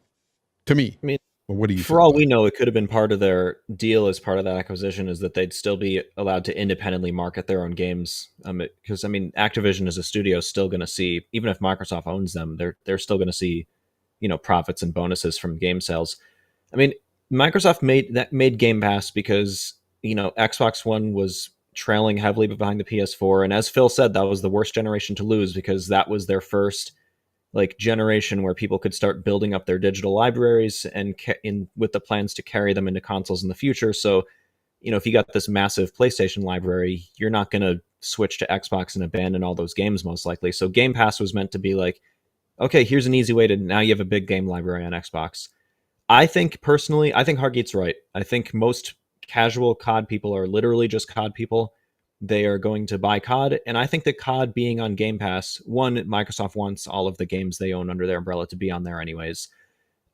to me. I mean, what do you? For all we know, it could have been part of their deal as part of that acquisition, is that they'd still be allowed to independently market their own games. Because I mean, Activision as a studio is still going to see, even if Microsoft owns them, they're still going to see, profits and bonuses from game sales. I mean, Microsoft made Game Pass because Xbox One was trailing heavily behind the PS4, and as Phil said, that was the worst generation to lose because that was their first generation where people could start building up their digital libraries and with the plans to carry them into consoles in the future. So, if you got this massive PlayStation library, you're not going to switch to Xbox and abandon all those games most likely. So Game Pass was meant to be like, okay, here's an easy way to, now you have a big game library on Xbox. I think Hargeet's right. I think most casual COD people are literally just COD people. They are going to buy COD, and I think that COD being on Game Pass, one, Microsoft wants all of the games they own under their umbrella to be on there anyways.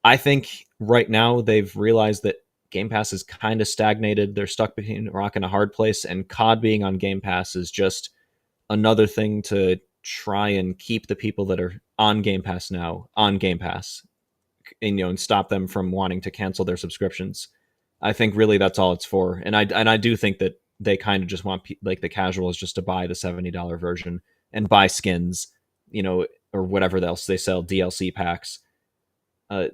I think right now they've realized that Game Pass is kind of stagnated. They're stuck between a rock and a hard place, and COD being on Game Pass is just another thing to try and keep the people that are on Game Pass now on Game Pass, and stop them from wanting to cancel their subscriptions. I think really that's all it's for, and I do think that they kind of just want the casuals just to buy the $70 version and buy skins, or whatever else they sell, DLC packs. I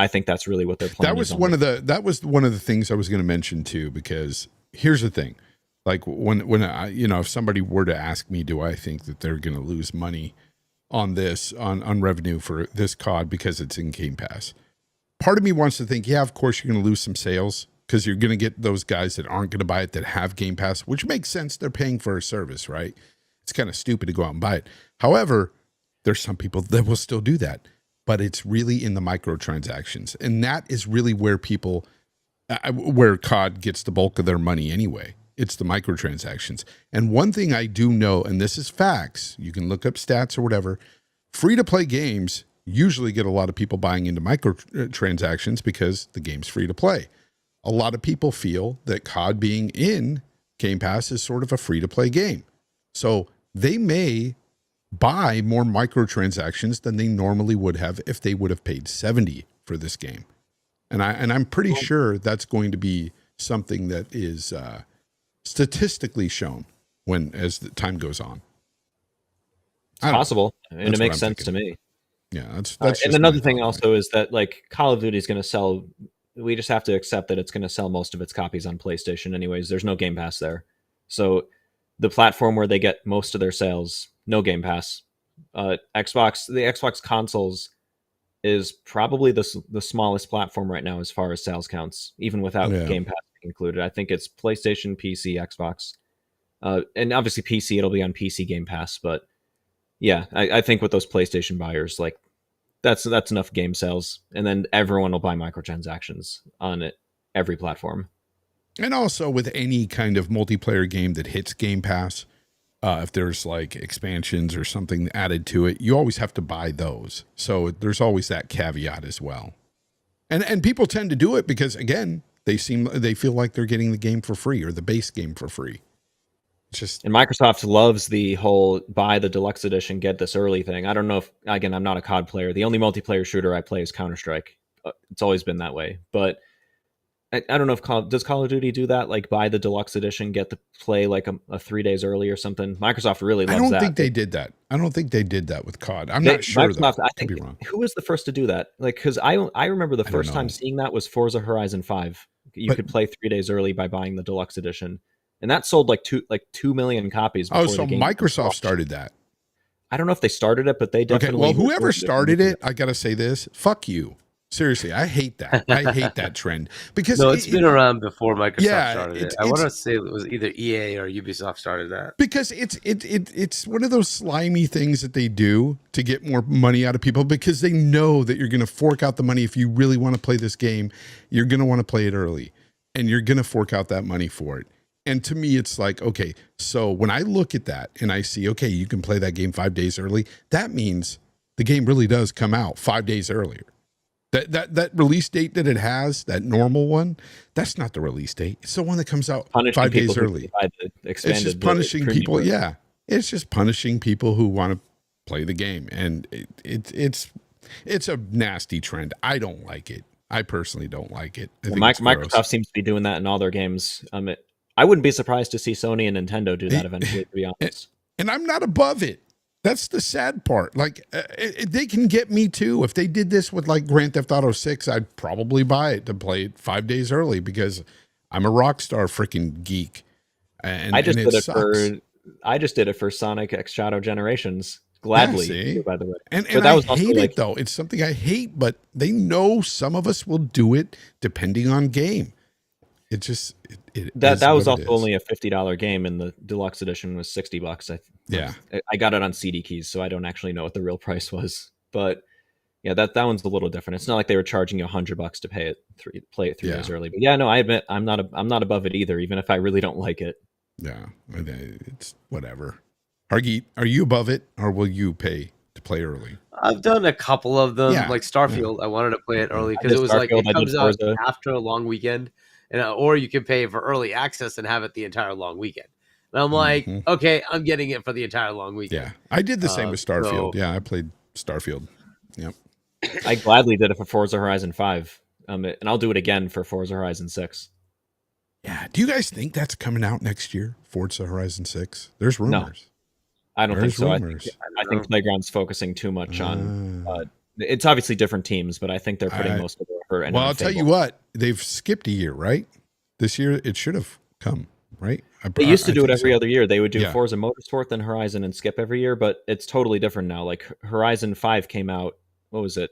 think that's really what they're planning. That was one of the things I was going to mention too, because here's the thing, like when I, if somebody were to ask me, do I think that they're going to lose money on this, on revenue for this COD because it's in Game Pass? Part of me wants to think, yeah, of course you're going to lose some sales, because you're going to get those guys that aren't going to buy it that have Game Pass, which makes sense. They're paying for a service, right? It's kind of stupid to go out and buy it. However, there's some people that will still do that, but it's really in the microtransactions. And that is really where where COD gets the bulk of their money anyway. It's the microtransactions. And one thing I do know, and this is facts, you can look up stats or whatever, free-to-play games usually get a lot of people buying into microtransactions because the game's free to play. A lot of people feel that COD being in Game Pass is sort of a free-to-play game. So they may buy more microtransactions than they normally would have if they would have paid $70 for this game. And I'm pretty sure that's going to be something that is statistically shown as the time goes on. It's possible, and it makes sense to me. Yeah, that's and another thing also is that Call of Duty is going to sell. We just have to accept that it's going to sell most of its copies on PlayStation anyways. There's no Game Pass there. So the platform where they get most of their sales, no Game Pass. The Xbox consoles is probably the smallest platform right now as far as sales counts, even without Game Pass included. I think it's PlayStation, PC, Xbox. And obviously PC, it'll be on PC Game Pass. But yeah, I think with those PlayStation buyers, that's enough game sales, and then everyone will buy microtransactions on every platform. And also with any kind of multiplayer game that hits Game Pass, if there's expansions or something added to it, you always have to buy those. So there's always that caveat as well. And people tend to do it because, again, they feel like they're getting the game for free, or the base game for free. And Microsoft loves the whole buy the deluxe edition, get this early thing. I don't know if, again, I'm not a COD player. The only multiplayer shooter I play is Counter-Strike. It's always been that way. But I don't know if does Call of Duty do that? Buy the deluxe edition, get to play a 3 days early or something. Microsoft really loves that. I don't think they did that. I don't think they did that with COD. I'm not sure. Microsoft, I think, who was the first to do that? Because I remember the first time seeing that was Forza Horizon 5. You could play 3 days early by buying the deluxe edition. And that sold 2 million copies. Oh, so Microsoft started that. I don't know if they started it, but they definitely. Okay, well, whoever started it, I got to say this, fuck you. Seriously, I hate that. I hate that trend because it's been around before Microsoft started it. I want to say it was either EA or Ubisoft started that. Because it's one of those slimy things that they do to get more money out of people, because they know that you're going to fork out the money. If you really want to play this game, you're going to want to play it early, and you're going to fork out that money for it. And to me, it's okay, so when I look at that and I see, okay, you can play that game 5 days early, that means the game really does come out 5 days earlier. That release date that it has, that normal one, that's not the release date. It's the one that comes out 5 days early. It's just punishing people. Yeah. It's just punishing people who want to play the game. And it's a nasty trend. I don't like it. I personally don't like it. I think it's Microsoft gross. seems to be doing that in all their games. I wouldn't be surprised to see Sony and Nintendo do that eventually, to be honest. And I'm not above it. That's the sad part. Like, they can get me too. If they did this with like Grand Theft Auto 6, I'd probably buy it to play it 5 days early because I'm a Rockstar freaking geek. And I just and did it for Sonic X Shadow Generations. Gladly, see? by the way. And But that I was also, hate like- it though. It's something I hate, but they know some of us will do it depending on game. It just That was what also it is. only a $50 game, and the deluxe edition was $60. Yeah. I got it on CD keys, so I don't actually know what the real price was. But yeah, that one's a little different. It's not like they were charging you $100 to play it 3 days early. But yeah, no, I admit I'm not above it either, even if I really don't like it. Yeah, it's whatever. Hargeet, are you above it, or will you pay to play early? I've done a couple of them, Yeah, like Starfield. I wanted to play it early I because did it was like Starfield, I it did comes out Forza. after a long weekend, and or you can pay for early access and have it the entire long weekend. And I'm like, okay, I'm getting it for the entire long weekend. Yeah, I did the same with Starfield. so- Yeah, I played Starfield. Yep. I gladly did it for Forza Horizon 5, and I'll do it again for Forza Horizon 6. Yeah. Do you guys think that's coming out next year? Forza Horizon 6? There's rumors. I don't There's think so. rumors. I think Playground's focusing too much on. It's obviously different teams, but I think they're putting most of the effort. Well, I'll tell you what. They've skipped a year, right? This year it should have come, right? They used to do it think every so. other year. They would do Yeah. Forza Motorsport, then Horizon, and skip every year. But it's totally different now. Like Horizon 5 came out. What was it?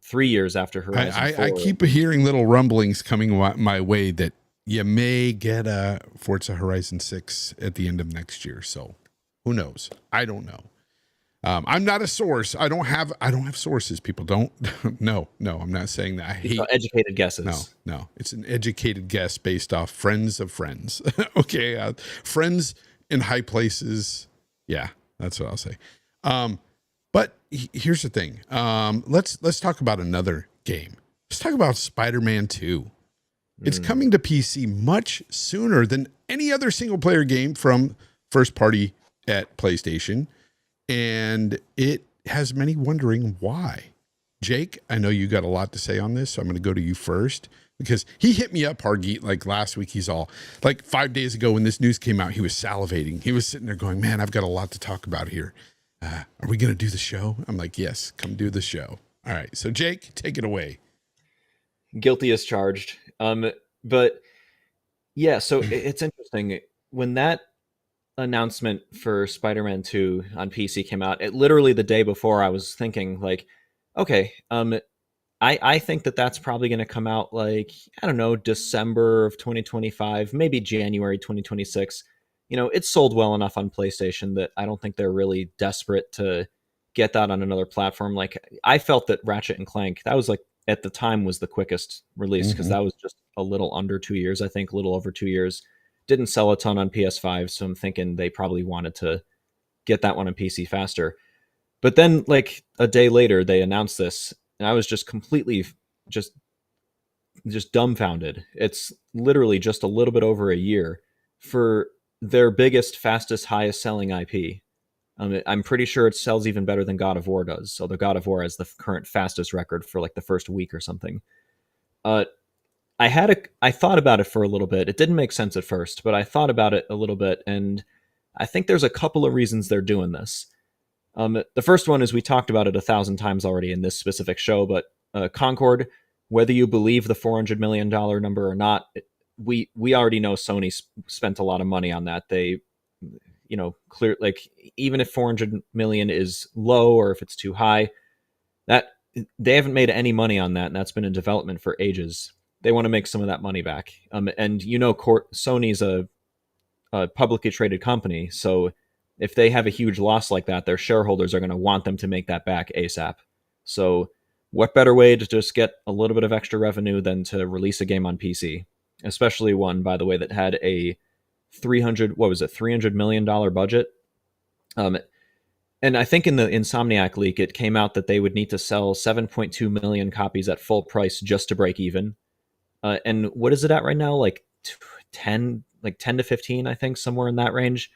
3 years after Horizon 4. I keep hearing little rumblings coming my way that you may get a Forza Horizon 6 at the end of next year. So who knows? I don't know. I'm not a source. I don't have sources. People don't. No, I'm not saying that. I hate educated guesses. No. It's an educated guess based off friends of friends. Okay. Friends in high places. Yeah, that's what I'll say. But here's the thing. Let's talk about another game. Let's talk about Spider-Man 2. It's coming to PC much sooner than any other single player game from first party at PlayStation. And it has many wondering why. Jake, I know you got a lot to say on this, so I'm going to go to you first because he hit me up, Hargeet, like last week. He's all like 5 days ago when this news came out, he was salivating. He was sitting there going, man, I've got a lot to talk about here. Are we going to do the show? I'm like, yes, come do the show. All right. So Jake, take it away. Guilty as charged. But yeah, so it's interesting when that announcement for Spider-Man 2 on PC came out. It literally the day before I was thinking like, okay, I think that's probably going to come out like, I don't know, December of 2025, maybe January 2026. You know, it's sold well enough on PlayStation that I don't think they're really desperate to get that on another platform. Like I felt that Ratchet and Clank, that was like at the time was the quickest release because that was just a little under 2 years, I think, a little over 2 years. Didn't sell a ton on PS5, so I'm thinking they probably wanted to get that one on PC faster. But then like a day later, they announced this, and I was just completely just dumbfounded. It's literally just a little bit over a year for their biggest, fastest, highest selling IP. I'm pretty sure it sells even better than God of War does. So the God of War has the current fastest record for like the first week or something. I thought about it for a little bit. It didn't make sense at first, but I thought about it a little bit, and I think there's a couple of reasons they're doing this. The first one is we talked about it 1,000 times already in this specific show, but Concord, whether you believe the $400 million number or not, we already know Sony spent a lot of money on that. They, clear, like even if 400 million is low or if it's too high, that they haven't made any money on that, and that's been in development for ages. They want to make some of that money back. And Sony's a publicly traded company, so if they have a huge loss like that, their shareholders are going to want them to make that back ASAP. So what better way to just get a little bit of extra revenue than to release a game on PC, especially one, by the way, that had a $300 million budget. And I think in the Insomniac leak, it came out that they would need to sell 7.2 million copies at full price just to break even. And what is it at right now? Like 10 to 15, I think, somewhere in that range.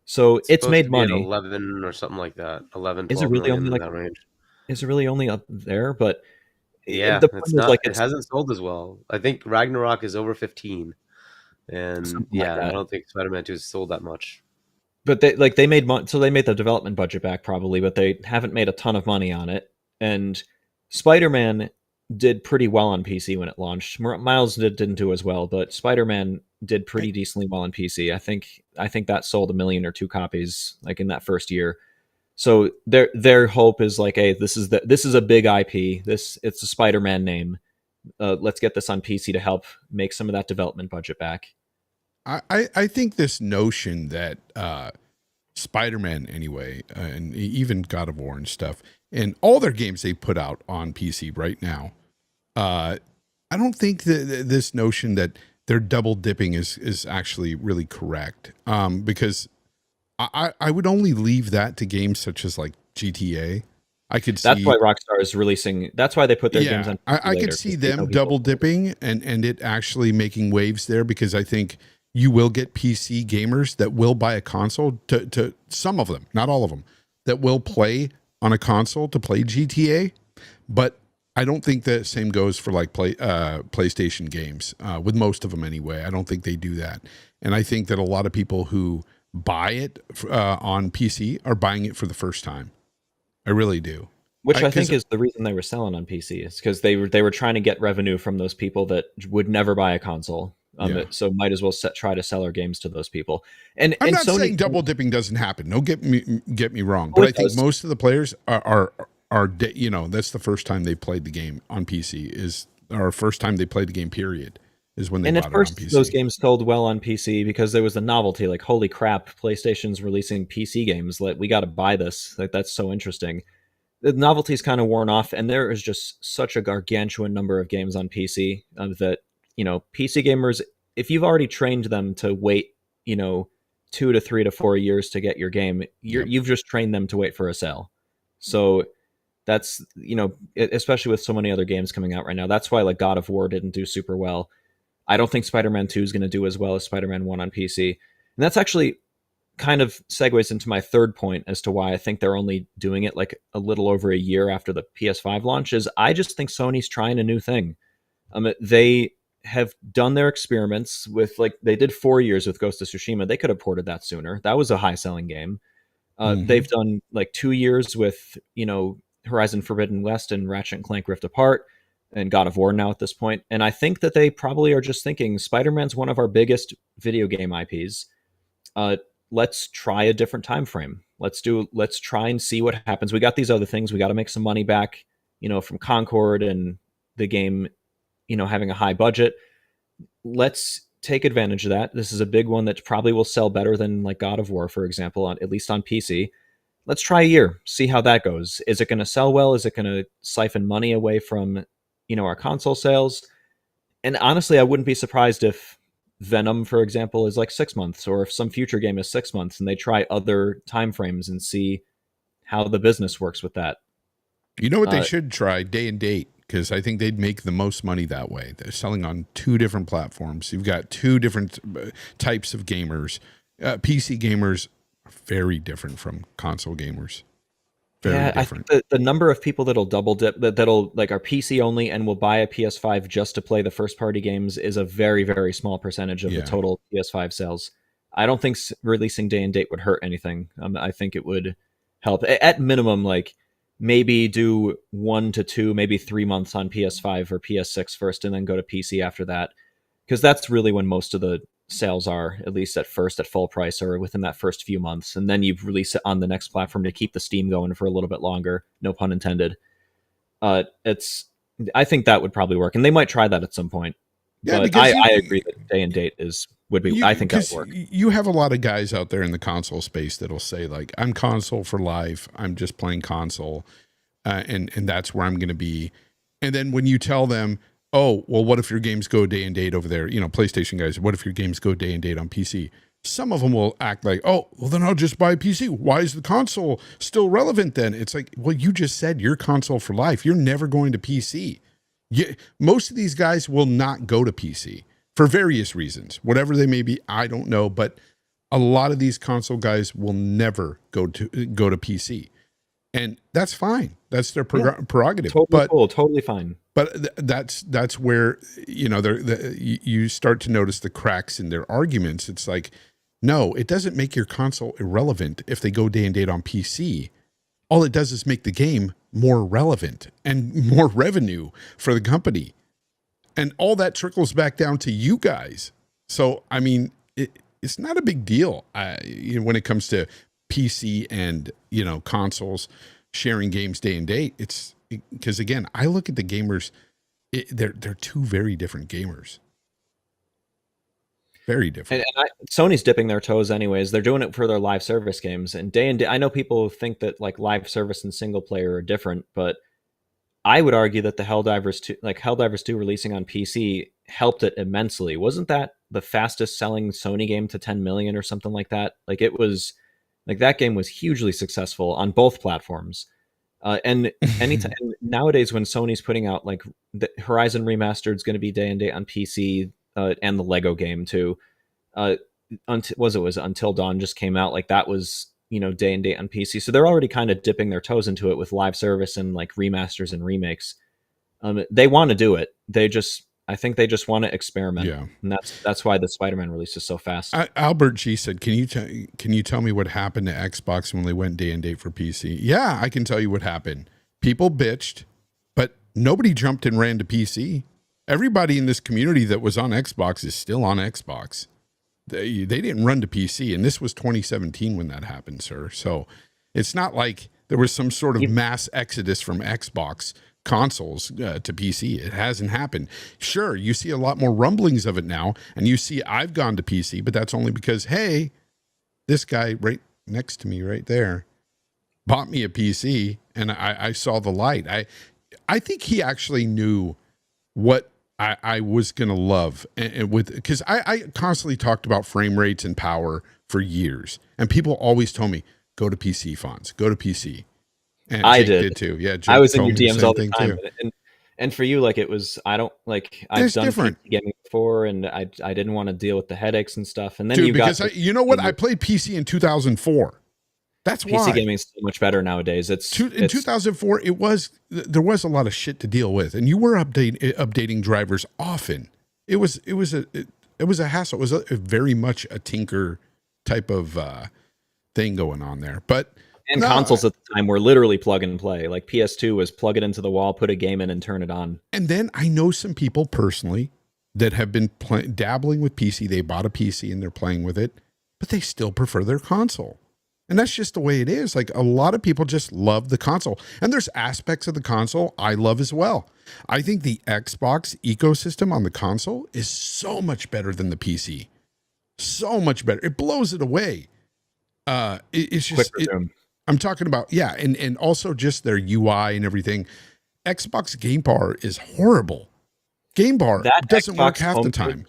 So it's supposed made to be at money. 11 or something like that. 11, Is it 12 really million only in like? that range. Is it really only up there? But Yeah, the it's point is not. like It it's hasn't sold as well. I think Ragnarok is over 15, and something like yeah, I that. don't think Spider-Man 2 has sold that much. But they made money, so they made the development budget back probably, but they haven't made a ton of money on it. And Spider-Man did pretty well on PC when it launched. Miles didn't do as well, but Spider-Man did pretty decently well on PC. I think that sold 1 million or 2 copies like in that first year. So their hope is like, hey, this is a big IP. It's a Spider-Man name. Let's get this on PC to help make some of that development budget back. I think this notion that Spider-Man anyway, and even God of War and stuff, and all their games they put out on PC right now, I don't think that this notion that they're double dipping is actually really correct. Because I would only leave that to games such as like GTA. I could see That's why Rockstar is releasing. That's why they put their games on. I later, could see 'cause they know them people double play. dipping and it actually making waves there, because I think you will get PC gamers that will buy a console to some of them, not all of them, that will play on a console to play GTA. But I don't think the same goes for like PlayStation games, with most of them anyway. I don't think they do that. And I think that a lot of people who buy it on PC are buying it for the first time. I really do. Which I think is the reason they were selling on PC, is because they were trying to get revenue from those people that would never buy a console. Yeah. So might as well try to sell our games to those people. And I'm not Sony, saying double dipping doesn't happen. Don't get me wrong, Oh, but it I think does. most of the players are you know, that's the first time they played the game on PC, is or first time they played the game period is when they And bought at it on first, PC. those games sold well on PC because there was the novelty. Like, holy crap, PlayStation's releasing PC games. Like, we got to buy this. Like, that's so interesting. The novelty's kind of worn off, and there is just such a gargantuan number of games on PC that, you know, PC gamers, if you've already trained them to wait, you know, 2 to 3 to 4 years to get your game, you've just trained them to wait for a sale. So that's, you know, especially with so many other games coming out right now. That's why like God of War didn't do super well. I don't think Spider-Man 2 is going to do as well as Spider-Man 1 on PC. And that's actually kind of segues into my third point as to why I think they're only doing it like a little over a year after the PS5 launch. Is I just think Sony's trying a new thing. They have done their experiments with, like, they did 4 years with Ghost of Tsushima. They could have ported that sooner. That was a high selling game. They've done like 2 years with, you know, Horizon Forbidden West and Ratchet and Clank Rift Apart and God of War now at this point. And I think that they probably are just thinking Spider-Man's one of our biggest video game IPs. Let's try a different time frame. Let's try and see what happens. We got these other things. We got to make some money back, you know, from Concord and the game, you know, having a high budget. Let's take advantage of that. This is a big one that probably will sell better than like God of War, for example, at least on PC. Let's try a year, see how that goes. Is it going to sell well? Is it going to siphon money away from, you know, our console sales? And honestly, I wouldn't be surprised if Venom, for example, is like 6 months, or if some future game is 6 months and they try other time frames and see how the business works with that. You know what they should try? Day and date, because I think they'd make the most money that way. They're selling on 2 different platforms. You've got 2 different types of gamers. PC gamers are very different from console gamers. Very different. I think the number of people that'll double dip, that'll like are PC only and will buy a PS5 just to play the first party games is a very, very small percentage of the total PS5 sales. I don't think releasing day and date would hurt anything. I think it would help at minimum, like maybe do 1 to 2, maybe 3 months on PS5 or PS6 first, and then go to PC after that, because that's really when most of the sales are, at least at first, at full price or within that first few months, and then you release it on the next platform to keep the Steam going for a little bit longer. No pun intended. I think that would probably work, and they might try that at some point. Yeah, but I agree that day and date would be. I think that would work. You have a lot of guys out there in the console space that'll say like, "I'm console for life. I'm just playing console, and that's where I'm going to be." And then when you tell them, "Oh, well, what if your games go day and date over there?" You know, PlayStation guys, what if your games go day and date on PC? Some of them will act like, "Oh, well, then I'll just buy a PC. Why is the console still relevant then?" It's like, well, you just said you're console for life. You're never going to PC. Most of these guys will not go to PC for various reasons, whatever they may be. I don't know, but a lot of these console guys will never go to PC, and that's fine. That's their prerogative. Totally but cool, totally fine. But that's where, you know, you start to notice the cracks in their arguments. It's like, no, it doesn't make your console irrelevant if they go day and date on PC. All it does is make the game more relevant and more revenue for the company. And all that trickles back down to you guys. So, I mean, it's not a big deal when it comes to PC and, you know, consoles sharing games day and date. It's because, again, I look at the gamers, they're two very different gamers. Very different. And Sony's dipping their toes anyways. They're doing it for their live service games. And day and day, I know people think that like live service and single player are different, but I would argue that the Helldivers 2 releasing on PC helped it immensely. Wasn't that the fastest selling Sony game to 10 million or something like that? Like it was, like that game was hugely successful on both platforms. And anytime nowadays when Sony's putting out like the Horizon Remastered is going to be day and date on PC, and the Lego game too. Until Dawn just came out, like that was, you know, day and date on PC. So they're already kind of dipping their toes into it with live service and like remasters and remakes. They want to do it. I think they just want to experiment. Yeah. And that's why the Spider-Man release is so fast. Albert G said, can you tell me what happened to Xbox when they went day and date for PC? Yeah, I can tell you what happened. People bitched, but nobody jumped and ran to PC. Everybody in this community that was on Xbox is still on Xbox. They didn't run to PC, and this was 2017 when that happened, sir. So it's not like there was some sort of mass exodus from Xbox consoles to PC. It hasn't happened. Sure, you see a lot more rumblings of it now, and you see I've gone to PC, but that's only because, hey, this guy right next to me right there bought me a PC, and I saw the light. I think he actually knew what I was going to love, and because I constantly talked about frame rates and power for years, and people always told me, go to PC, Fonz, go to PC. And I Jake did too. Yeah, Jake I was in your told me DMs all the same time, thing, and for you, like it was, I don't like I've It's done different. PC gaming before, and I didn't want to deal with the headaches and stuff. And then Dude, you because got you know what? I played PC in 2004. That's PC why. gaming is so much better nowadays. In 2004, there was a lot of shit to deal with, and you were updating drivers often. It was a hassle. It was very much a tinker type of thing going on there. But consoles at the time were literally plug and play. Like PS2 was plug it into the wall, put a game in, and turn it on. And then I know some people personally that have been dabbling with PC. They bought a PC and they're playing with it, but they still prefer their console. And that's just the way it is. Like a lot of people just love the console. And there's aspects of the console I love as well. I think the Xbox ecosystem on the console is so much better than the PC. So much better. It blows it away. It's just, I'm talking about, yeah. And also just their UI and everything. Xbox Game Bar is horrible. Game Bar doesn't work half the time.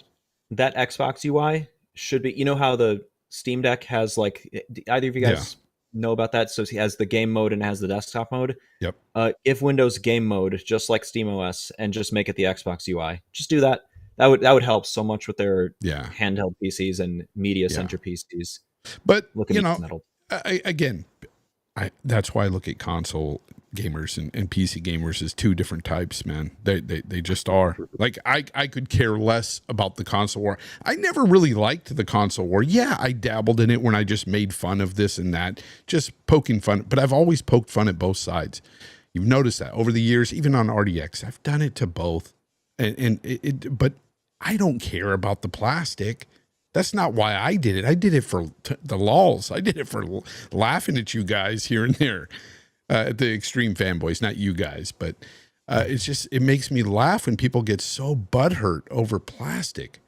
That Xbox UI should be, you know how the Steam Deck has like, either of you guys know about that? So it has the game mode and it has the desktop mode. Yep. If Windows game mode, just like SteamOS, and just make it the Xbox UI, just do that. That would help so much with their handheld PCs and media center PCs. But you know, that's why I look at console gamers and PC gamers as two different types, man. They just are. Like I could care less about the console war. I never really liked the console war. Yeah, I dabbled in it when I just made fun of this and that, just poking fun. But I've always poked fun at both sides. You've noticed that over the years, even on RDX, I've done it to both. But I don't care about the plastic. That's not why I did it. I did it for the lols. I did it for laughing at you guys here and there. The extreme fanboys, not you guys, but it's just, it makes me laugh when people get so butthurt over plastic.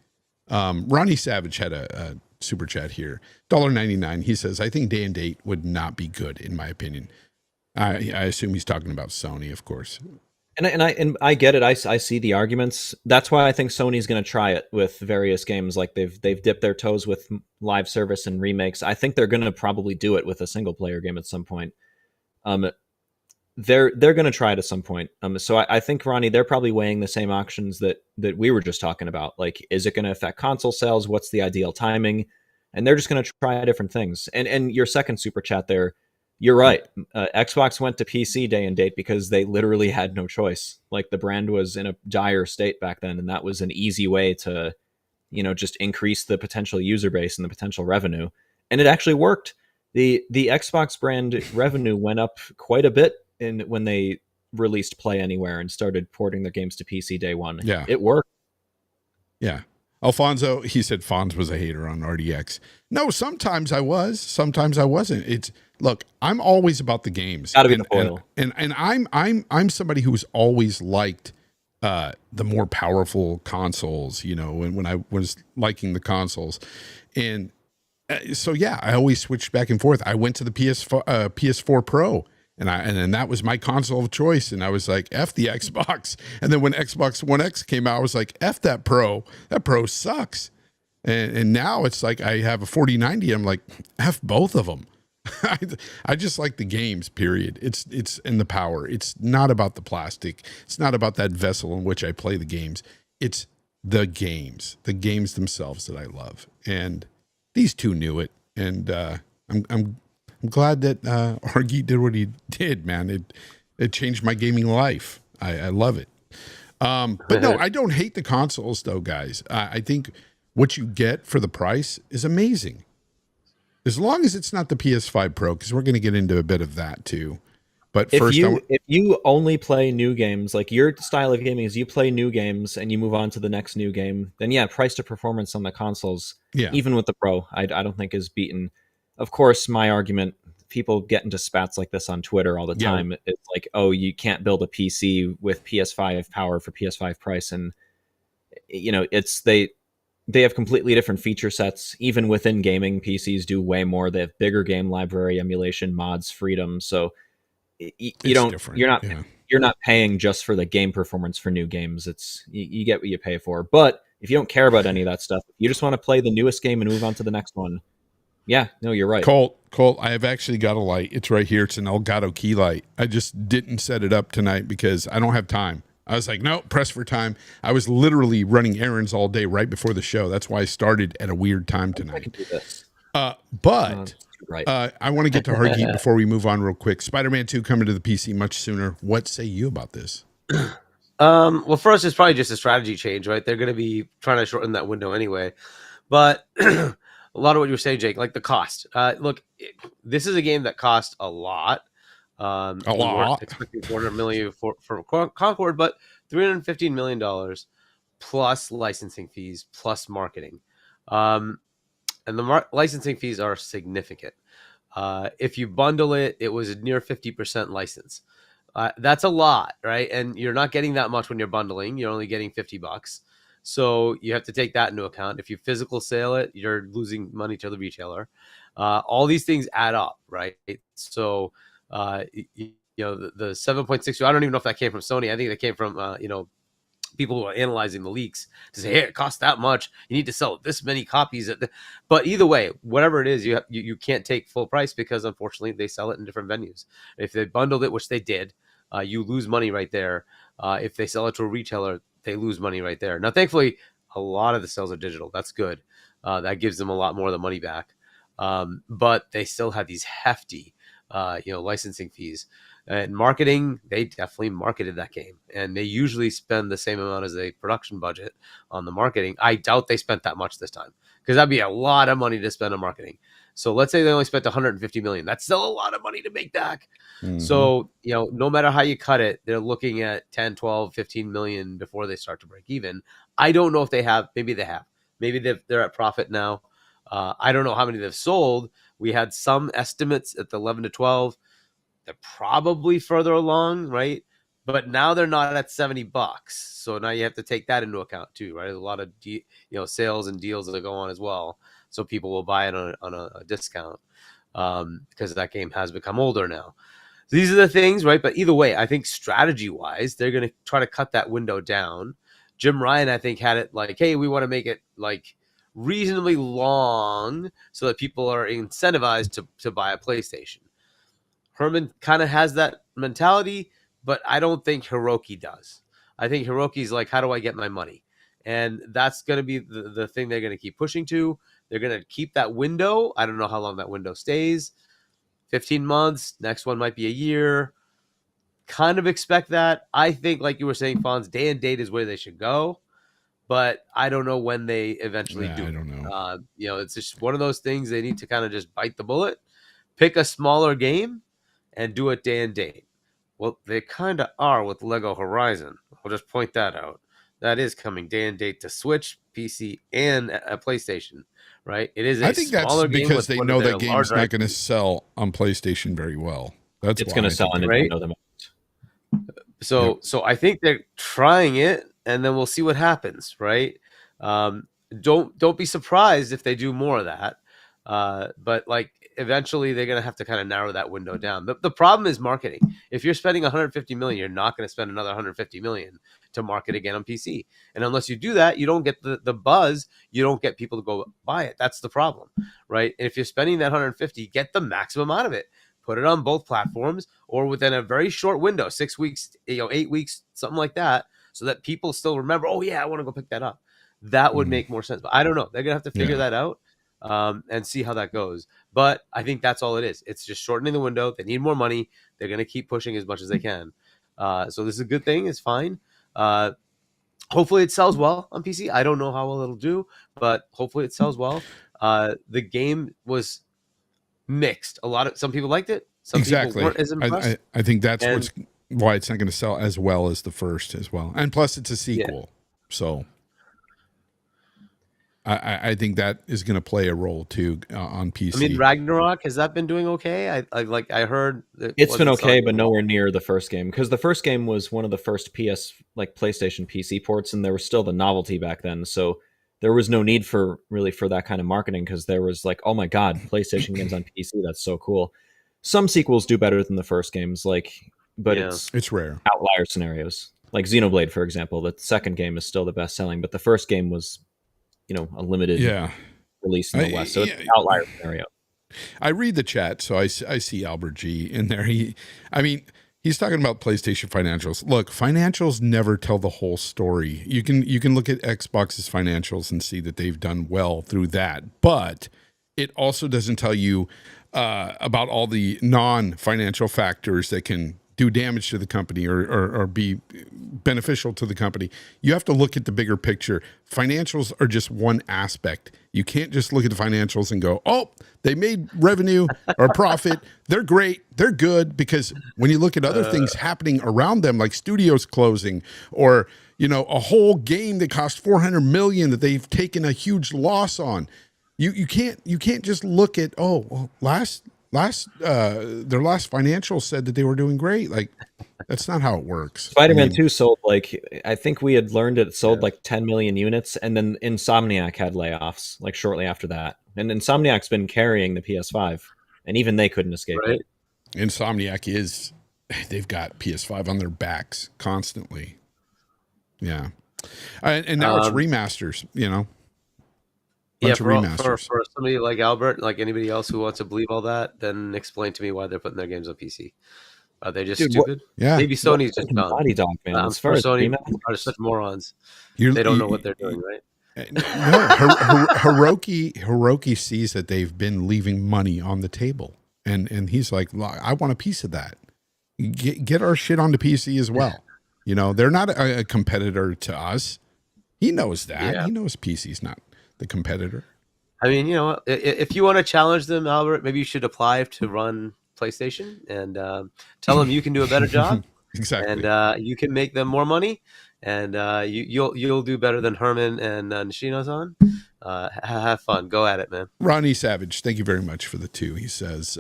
Ronnie Savage had a super chat here, $1.99. He says, I think day and date would not be good, in my opinion. I assume he's talking about Sony, of course. And I get it. I see the arguments. That's why I think Sony's going to try it with various games. Like they've dipped their toes with live service and remakes. I think they're going to probably do it with a single player game at some point. They're going to try it at some point. So I think, Ronnie, they're probably weighing the same options that we were just talking about. Like, is it going to affect console sales? What's the ideal timing? and they're just going to try different things. And your second super chat there, you're right. Xbox went to PC day and date because they literally had no choice. Like, the brand was in a dire state back then, and that was an easy way to, just increase the potential user base and the potential revenue. And it actually worked. The Xbox brand revenue went up quite a bit when they released Play Anywhere and started porting their games to PC day one. Yeah. It worked. Yeah. Alfonso, he said Fonz was a hater on RDX. No, sometimes I was, sometimes I wasn't. Look, I'm always about the games. Gotta be the foil. And I'm somebody who's always liked the more powerful consoles, when I was liking the consoles. And so yeah, I always switched back and forth. I went to the PS4 Pro. And that was my console of choice. And I was like, F the Xbox. And then when Xbox One X came out, I was like, F that Pro. That Pro sucks. And now it's like I have a 4090. I'm like, F both of them. I just like the games, period. It's in the power. It's not about the plastic. It's not about that vessel in which I play the games. It's the games themselves that I love. And these two knew it. And I'm glad that Hargeet did what he did, man. It changed my gaming life. I love it. But no, I don't hate the consoles, though, guys. I think what you get for the price is amazing. As long as it's not the PS5 Pro, because we're going to get into a bit of that, too. But first, if you only play new games, like your style of gaming is you play new games and you move on to the next new game, then yeah, price to performance on the consoles, even with the Pro, I don't think is beaten. Of course, my argument, people get into spats like this on Twitter all the time. Yeah. It's like, oh, you can't build a PC with PS5 power for PS5 price. And, it's they have completely different feature sets. Even within gaming, PCs do way more. They have bigger game library, emulation, mods, freedom. So you're not paying just for the game performance for new games. It's you get what you pay for. But if you don't care about any of that stuff, you just want to play the newest game and move on to the next one. Yeah, no, you're right. Colt, I have actually got a light. It's right here. It's an Elgato Key light. I just didn't set it up tonight because I don't have time. I was like, no, press for time. I was literally running errands all day right before the show. That's why I started at a weird time tonight. I can do this. But right. I want to get to Hargeet before we move on real quick. Spider-Man 2 coming to the PC much sooner. What say you about this? Well, first, it's probably just a strategy change, right? They're going to be trying to shorten that window anyway. But a lot of what you were saying, Jake, like the cost. Look, this is a game that cost a lot. A lot. Expecting $400 million for Concord, but $315 million plus licensing fees plus marketing, and the licensing fees are significant. If you bundle it, it was near 50% license. That's a lot, right? And you're not getting that much when you're bundling. You're only getting $50. So you have to take that into account. If you physical sale it, you're losing money to the retailer. All these things add up, right? So, the 7.6, I don't even know if that came from Sony. I think that came from, people who are analyzing the leaks to say, hey, it costs that much. You need to sell this many copies. But either way, whatever it is, you can't take full price because, unfortunately, they sell it in different venues. If they bundled it, which they did, you lose money right there. If they sell it to a retailer, they lose money right there. Now, thankfully, a lot of the sales are digital. That's good. That gives them a lot more of the money back. But they still have these hefty, licensing fees. And marketing, they definitely marketed that game. And they usually spend the same amount as a production budget on the marketing. I doubt they spent that much this time because that'd be a lot of money to spend on marketing. So let's say they only spent $150 million. That's still a lot of money to make back. Mm-hmm. So, no matter how you cut it, they're looking at 10, 12, 15 million before they start to break even. I don't know if they have. Maybe they have. Maybe they're at profit now. I don't know how many they've sold. We had some estimates at the 11 to 12. They're probably further along, right? But now they're not at $70. So now you have to take that into account too, right? There's a lot of sales and deals that go on as well. So people will buy it on a discount because that game has become older now. So these are the things, right? But either way, I think strategy-wise, they're going to try to cut that window down. Jim Ryan, I think, had it like, hey, we want to make it like reasonably long so that people are incentivized to buy a PlayStation. Herman kind of has that mentality, but I don't think Hiroki does. I think Hiroki's like, how do I get my money? And that's going to be the thing they're going to keep pushing to. They're going to keep that window. I don't know how long that window stays. 15 months. Next one might be a year. Kind of expect that. I think, like you were saying, Fonz, day and date is where they should go. But I don't know when they eventually do. I don't know. It's just one of those things. They need to kind of just bite the bullet, pick a smaller game, and do it day and date. Well, they kind of are with Lego Horizon. I'll just point that out. That is coming day and date to Switch, PC, and a PlayStation, right? It is a I think smaller that's game because with they one know of their that game's not larger going to sell on PlayStation very well. That's It's why going I to sell on think Right? Nintendo the most. So I think they're trying it, and then we'll see what happens, right? Don't be surprised if they do more of that. But like eventually they're gonna have to kind of narrow that window down. The problem is marketing. If you're spending 150 million, you're not going to spend another 150 million to market again on PC. And unless you do that, you don't get the buzz. You don't get people to go buy it. That's the problem, right? And if you're spending that 150, get the maximum out of it. Put it on both platforms or within a very short window, 6 weeks, 8 weeks, something like that, so that people still remember, oh, yeah, I want to go pick that up. That would make more sense. But I don't know. They're going to have to figure that out and see how that goes. But I think that's all it is. It's just shortening the window. They need more money. They're going to keep pushing as much as they can. So this is a good thing. It's fine. Hopefully it sells well on PC. I don't know how well it'll do, but hopefully it sells well. The game was mixed. Some people liked it. Some people weren't as impressed. I think that's why it's not going to sell as well as the first as well. And plus it's a sequel. Yeah. So I think that is going to play a role too on PC. I mean, Ragnarok, has that been doing okay? I heard it's been okay, but nowhere near the first game, because the first game was one of the first PlayStation PC ports, and there was still the novelty back then. So there was no need for that kind of marketing, because there was like, oh my god, PlayStation games on PC, that's so cool. Some sequels do better than the first games, but it's rare. Outlier scenarios. Like Xenoblade, for example, the second game is still the best selling, but the first game was, a limited release in the West. So it's an outlier scenario. I read the chat, so I see Albert G in there. He's talking about PlayStation financials. Look, financials never tell the whole story. You can look at Xbox's financials and see that they've done well through that, but it also doesn't tell you about all the non-financial factors that can do damage to the company or be beneficial to the company. You have to look at the bigger picture. Financials are just one aspect. You can't just look at the financials and go, oh, they made revenue or profit. They're great. They're good. Because when you look at other things happening around them, like studios closing or, a whole game that cost $400 million that they've taken a huge loss on, you can't just look at, their last financials said that they were doing great. Like, that's not how it works. Spider-Man 2 sold I think we had learned it sold 10 million units, and then Insomniac had layoffs shortly after that. And Insomniac's been carrying the PS5, and even they couldn't escape it. Insomniac they've got PS5 on their backs constantly. Yeah. And now it's remasters, Yeah, for somebody like Albert, like anybody else who wants to believe all that, then explain to me why they're putting their games on PC. Are they just stupid? Maybe Sony's just dumb. Body dog, man. Sony are such morons. They don't know what they're doing, right? No, Hiroki sees that they've been leaving money on the table, and he's like, I want a piece of that. Get our shit onto PC as well. They're not a competitor to us. He knows that. Yeah. He knows PC's not the competitor. I mean, if you want to challenge them, Albert, maybe you should apply to run PlayStation and tell them you can do a better job. Exactly. And you can make them more money, and you'll do better than Herman and Nishino-san. Have fun. Go at it, man. Ronnie Savage, thank you very much for the 2. He says,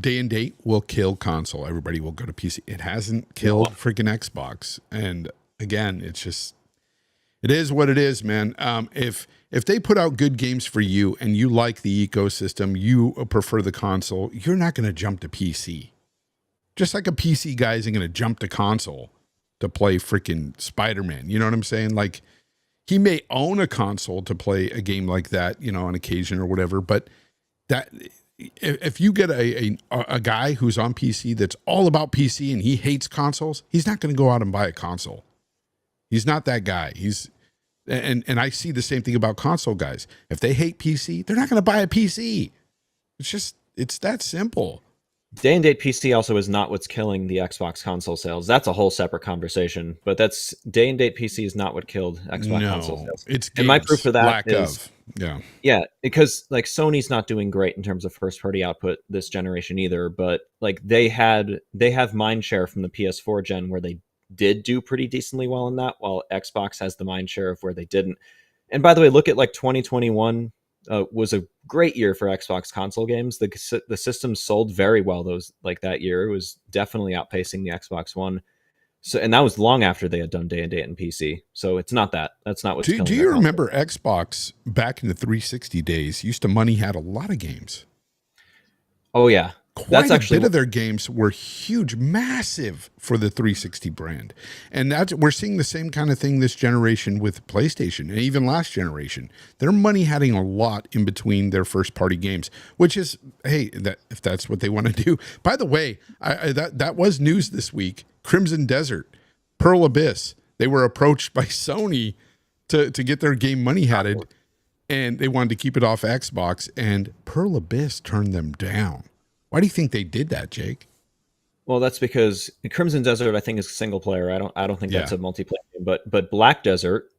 day and date will kill console. Everybody will go to PC. It hasn't killed freaking Xbox. And again, it is what it is, man. If they put out good games for you and you like the ecosystem, you prefer the console, you're not going to jump to PC. Just like a PC guy isn't going to jump to console to play freaking Spiderman. You know what I'm saying? Like, he may own a console to play a game like that, on occasion or whatever, but that if you get a guy who's on PC that's all about PC and he hates consoles, he's not going to go out and buy a console. He's not that guy. And I see the same thing about console guys. If they hate PC, they're not going to buy a PC. It's that simple. Day and date PC also is not what's killing the Xbox console sales. That's a whole separate conversation. But that's day and date PC is not what killed Xbox console sales. It's and my proof for that lack is of because like Sony's not doing great in terms of first party output this generation either. But like they have mind share from the PS4 gen where they did do pretty decently well in that, while Xbox has the mind share of where they didn't. And by the way, look at like 2021. Was a great year for Xbox console games. The system sold very well that year. It was definitely outpacing the Xbox One. So, and that was long after they had done day and date and PC. So it's not that. That's not what's killing. Do you remember Xbox back in the 360 days used to money had a lot of games? Oh yeah. Quite a bit of their games were huge, massive for the 360 brand. And we're seeing the same kind of thing this generation with PlayStation and even last generation. Their money having a lot in between their first party games, which is, hey, if that's what they want to do. By the way, that was news this week. Crimson Desert, Pearl Abyss, they were approached by Sony to get their game money hatted, and they wanted to keep it off Xbox, and Pearl Abyss turned them down. Why do you think they did that, Jake? Well, that's because Crimson Desert, I think, is single player. I don't think that's a multiplayer game. But Black Desert,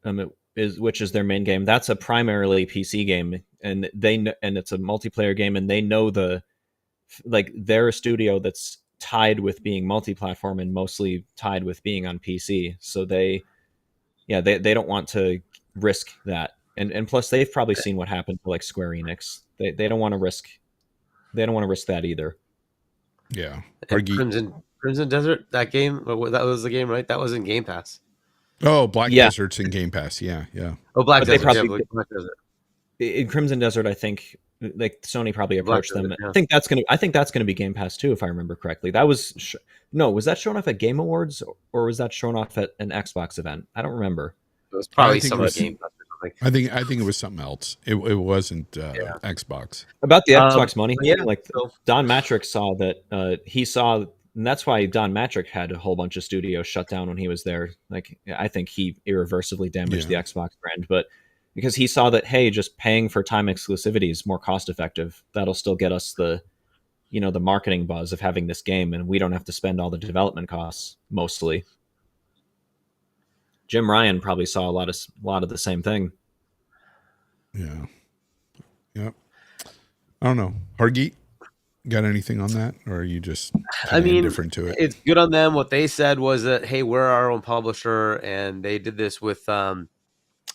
which is their main game, that's a primarily PC game, and it's a multiplayer game, and they know they're a studio that's tied with being multi-platform and mostly tied with being on PC. So they don't want to risk that, and plus they've probably seen what happened to like Square Enix. They don't want to risk. They don't want to risk that either. Yeah. Crimson Desert, that game, that was the game, right? That was in Game Pass. Oh, Black Desert's in Game Pass. Yeah. Oh, Black Desert. Black Desert. In Crimson Desert, I think like Sony probably approached them. Desert, yeah. I think that's gonna be Game Pass too, if I remember correctly. That was was that shown off at Game Awards or was that shown off at an Xbox event? I don't remember. It was probably some of the Game Pass. I think it was something else. It wasn't Xbox. About the Xbox money, Don Matrick saw that he saw, and that's why Don Matrick had a whole bunch of studios shut down when he was there. Like I think he irreversibly damaged the Xbox brand, but because he saw that, hey, just paying for time exclusivity is more cost effective. That'll still get us the marketing buzz of having this game, and we don't have to spend all the development costs mostly. Jim Ryan probably saw a lot of the same thing. Yeah. Yep. I don't know. Hargeet, got anything on that, or are you just indifferent to it? It's good on them. What they said was that, hey, we're our own publisher, and they did this with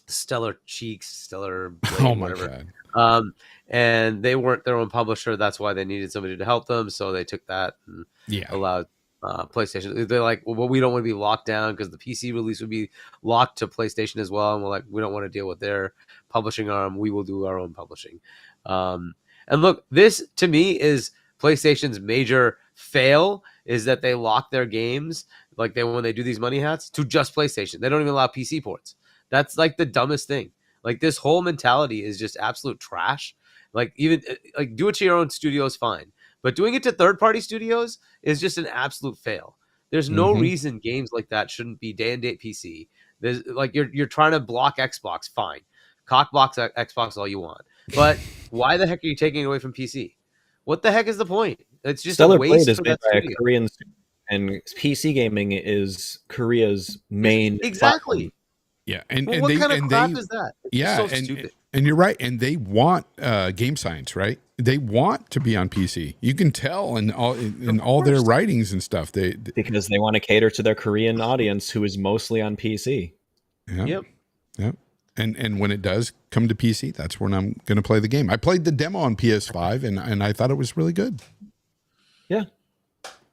Stellar Blade, oh my whatever. God. And they weren't their own publisher. That's why they needed somebody to help them. So they took that and allowed PlayStation. They're like, well, we don't want to be locked down because the PC release would be locked to PlayStation as well. And we're like, we don't want to deal with their publishing arm. We will do our own publishing. And look, this to me is PlayStation's major fail, is that they lock their games when they do these money hats to just PlayStation. They don't even allow PC ports. That's like the dumbest thing. Like this whole mentality is just absolute trash. Like even like do it to your own studio is fine, but doing it to third-party studios is just an absolute fail. There's no reason games like that shouldn't be day and date PC. There's like you're trying to block Xbox, fine. Cockbox Xbox all you want. But why the heck are you taking it away from PC? What the heck is the point? It's just Stellar a waste Blade is for made that by a studio. Korean, and PC gaming is Korea's main Exactly. platform. Yeah, and What they kind of crap they, is that? It's yeah, so and stupid. and you're right, and they want game science, right? They want to be on PC. You can tell in all their writings and stuff. Because they want to cater to their Korean audience who is mostly on PC. Yep. And when it does come to PC, that's when I'm going to play the game. I played the demo on PS5, and I thought it was really good. Yeah,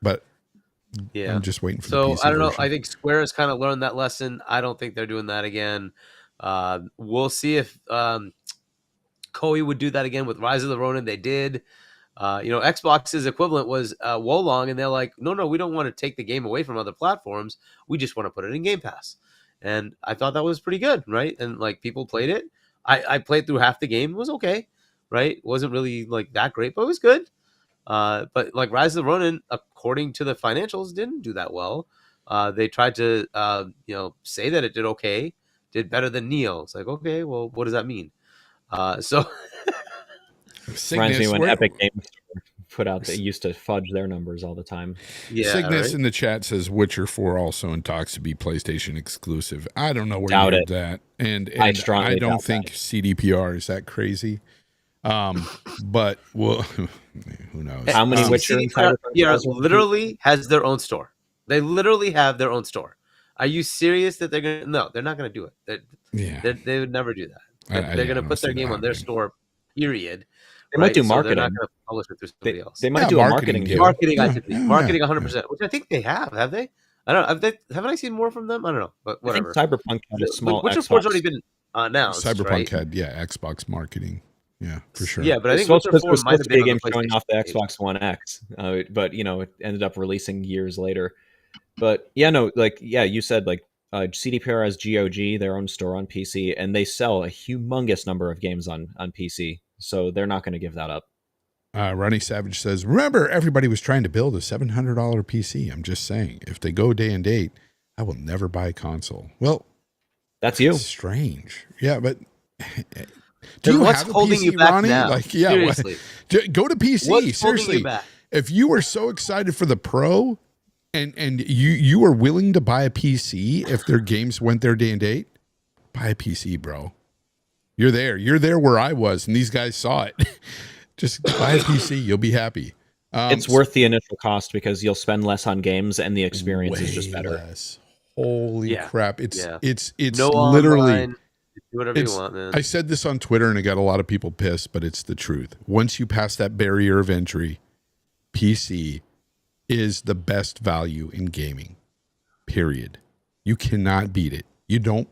but I'm just waiting for the PC I don't know. version. I think Square has kind of learned that lesson. I don't think they're doing that again. We'll see if Koei would do that again with Rise of the Ronin. They did. Xbox's equivalent was Wolong, and they're like, no, we don't want to take the game away from other platforms. We just want to put it in Game Pass. And I thought that was pretty good, right? And like people played it. I played through half the game. It was okay, right? It wasn't really like that great, but it was good. But like Rise of the Ronin, according to the financials, didn't do that well. They tried to say that it did okay. did better than Neo. It's like, okay, well, what does that mean? So Reminds me Cygnus, when where- Epic Games put out, they used to fudge their numbers all the time. yeah, Cygnus right? in the chat says Witcher 4 also in talks to be PlayStation exclusive. I don't know where Doubt you it. heard that. And I I strongly don't doubt think CDPR is that crazy. But well, who knows? How many See, Witcher and CDPR Cyberpunk yeah, browsers? literally has their own store. They literally have their own store. Are you serious that they're gonna? No, they're not gonna do it. Yeah, They would never do that. I They're gonna don't put see their that game on their happening. store. Period. They might do So they're not marketing. gonna publish it through somebody else. They might Yeah, do a marketing marketing deal. deal. Marketing, I Yeah, think. yeah, Marketing, yeah. 100%. Which I think they have they? I don't know. Haven't I seen more from them? I don't know, but I think whatever. Cyberpunk had a small Witcher Xbox. 4's already been announced. Cyberpunk right? had Xbox marketing. Yeah, for sure. Yeah, but I It think was Witcher supposed, 4 was might supposed have to be a been game on the showing PlayStation off the stage. Xbox One X, but it ended up releasing years later. But yeah, no, like you said, like CDPR has GOG, their own store on PC, and they sell a humongous number of games on PC, so they're not going to give that up. Ronnie Savage says, remember, everybody was trying to build a $700 PC. I'm just saying, if they go day and date, I will never buy a console. Well, That's you. it's strange. Yeah, but do Then you what's have a holding PC, you back Ronnie? now? Like, yeah, Seriously. go to PC. What's holding Seriously, you back? if you were so excited for the Pro and you were willing to buy a PC if their games went their day and date, buy a PC, bro. You're there. You're there where I was, and these guys saw it. Just buy a PC. You'll be happy. It's worth the initial cost because you'll spend less on games and the experience is just way better. less. Holy Yeah. crap! It's Yeah. it's No literally. online, do whatever you want, man. I said this on Twitter and I got a lot of people pissed, but it's the truth. Once you pass that barrier of entry, PC is the best value in gaming. Period. You cannot beat it. You don't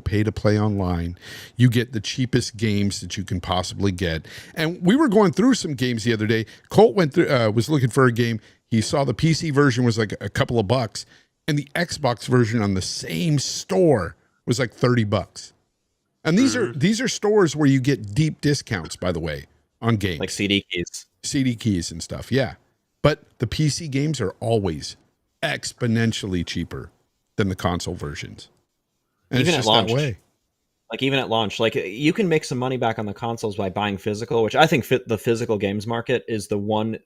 pay to play online. You get the cheapest games that you can possibly get. And we were going through some games the other day. Colt went through was looking for a game. He saw the PC version was like a couple of bucks, and the Xbox version on the same store was like $30. And these are stores where you get deep discounts, by the way, on games. Like CD keys. CD keys and stuff, yeah. But the PC games are always exponentially cheaper than the console versions. And Even it's at just launch. that way. Like even at launch, like you can make some money back on the consoles by buying physical, which I think the physical games market is the one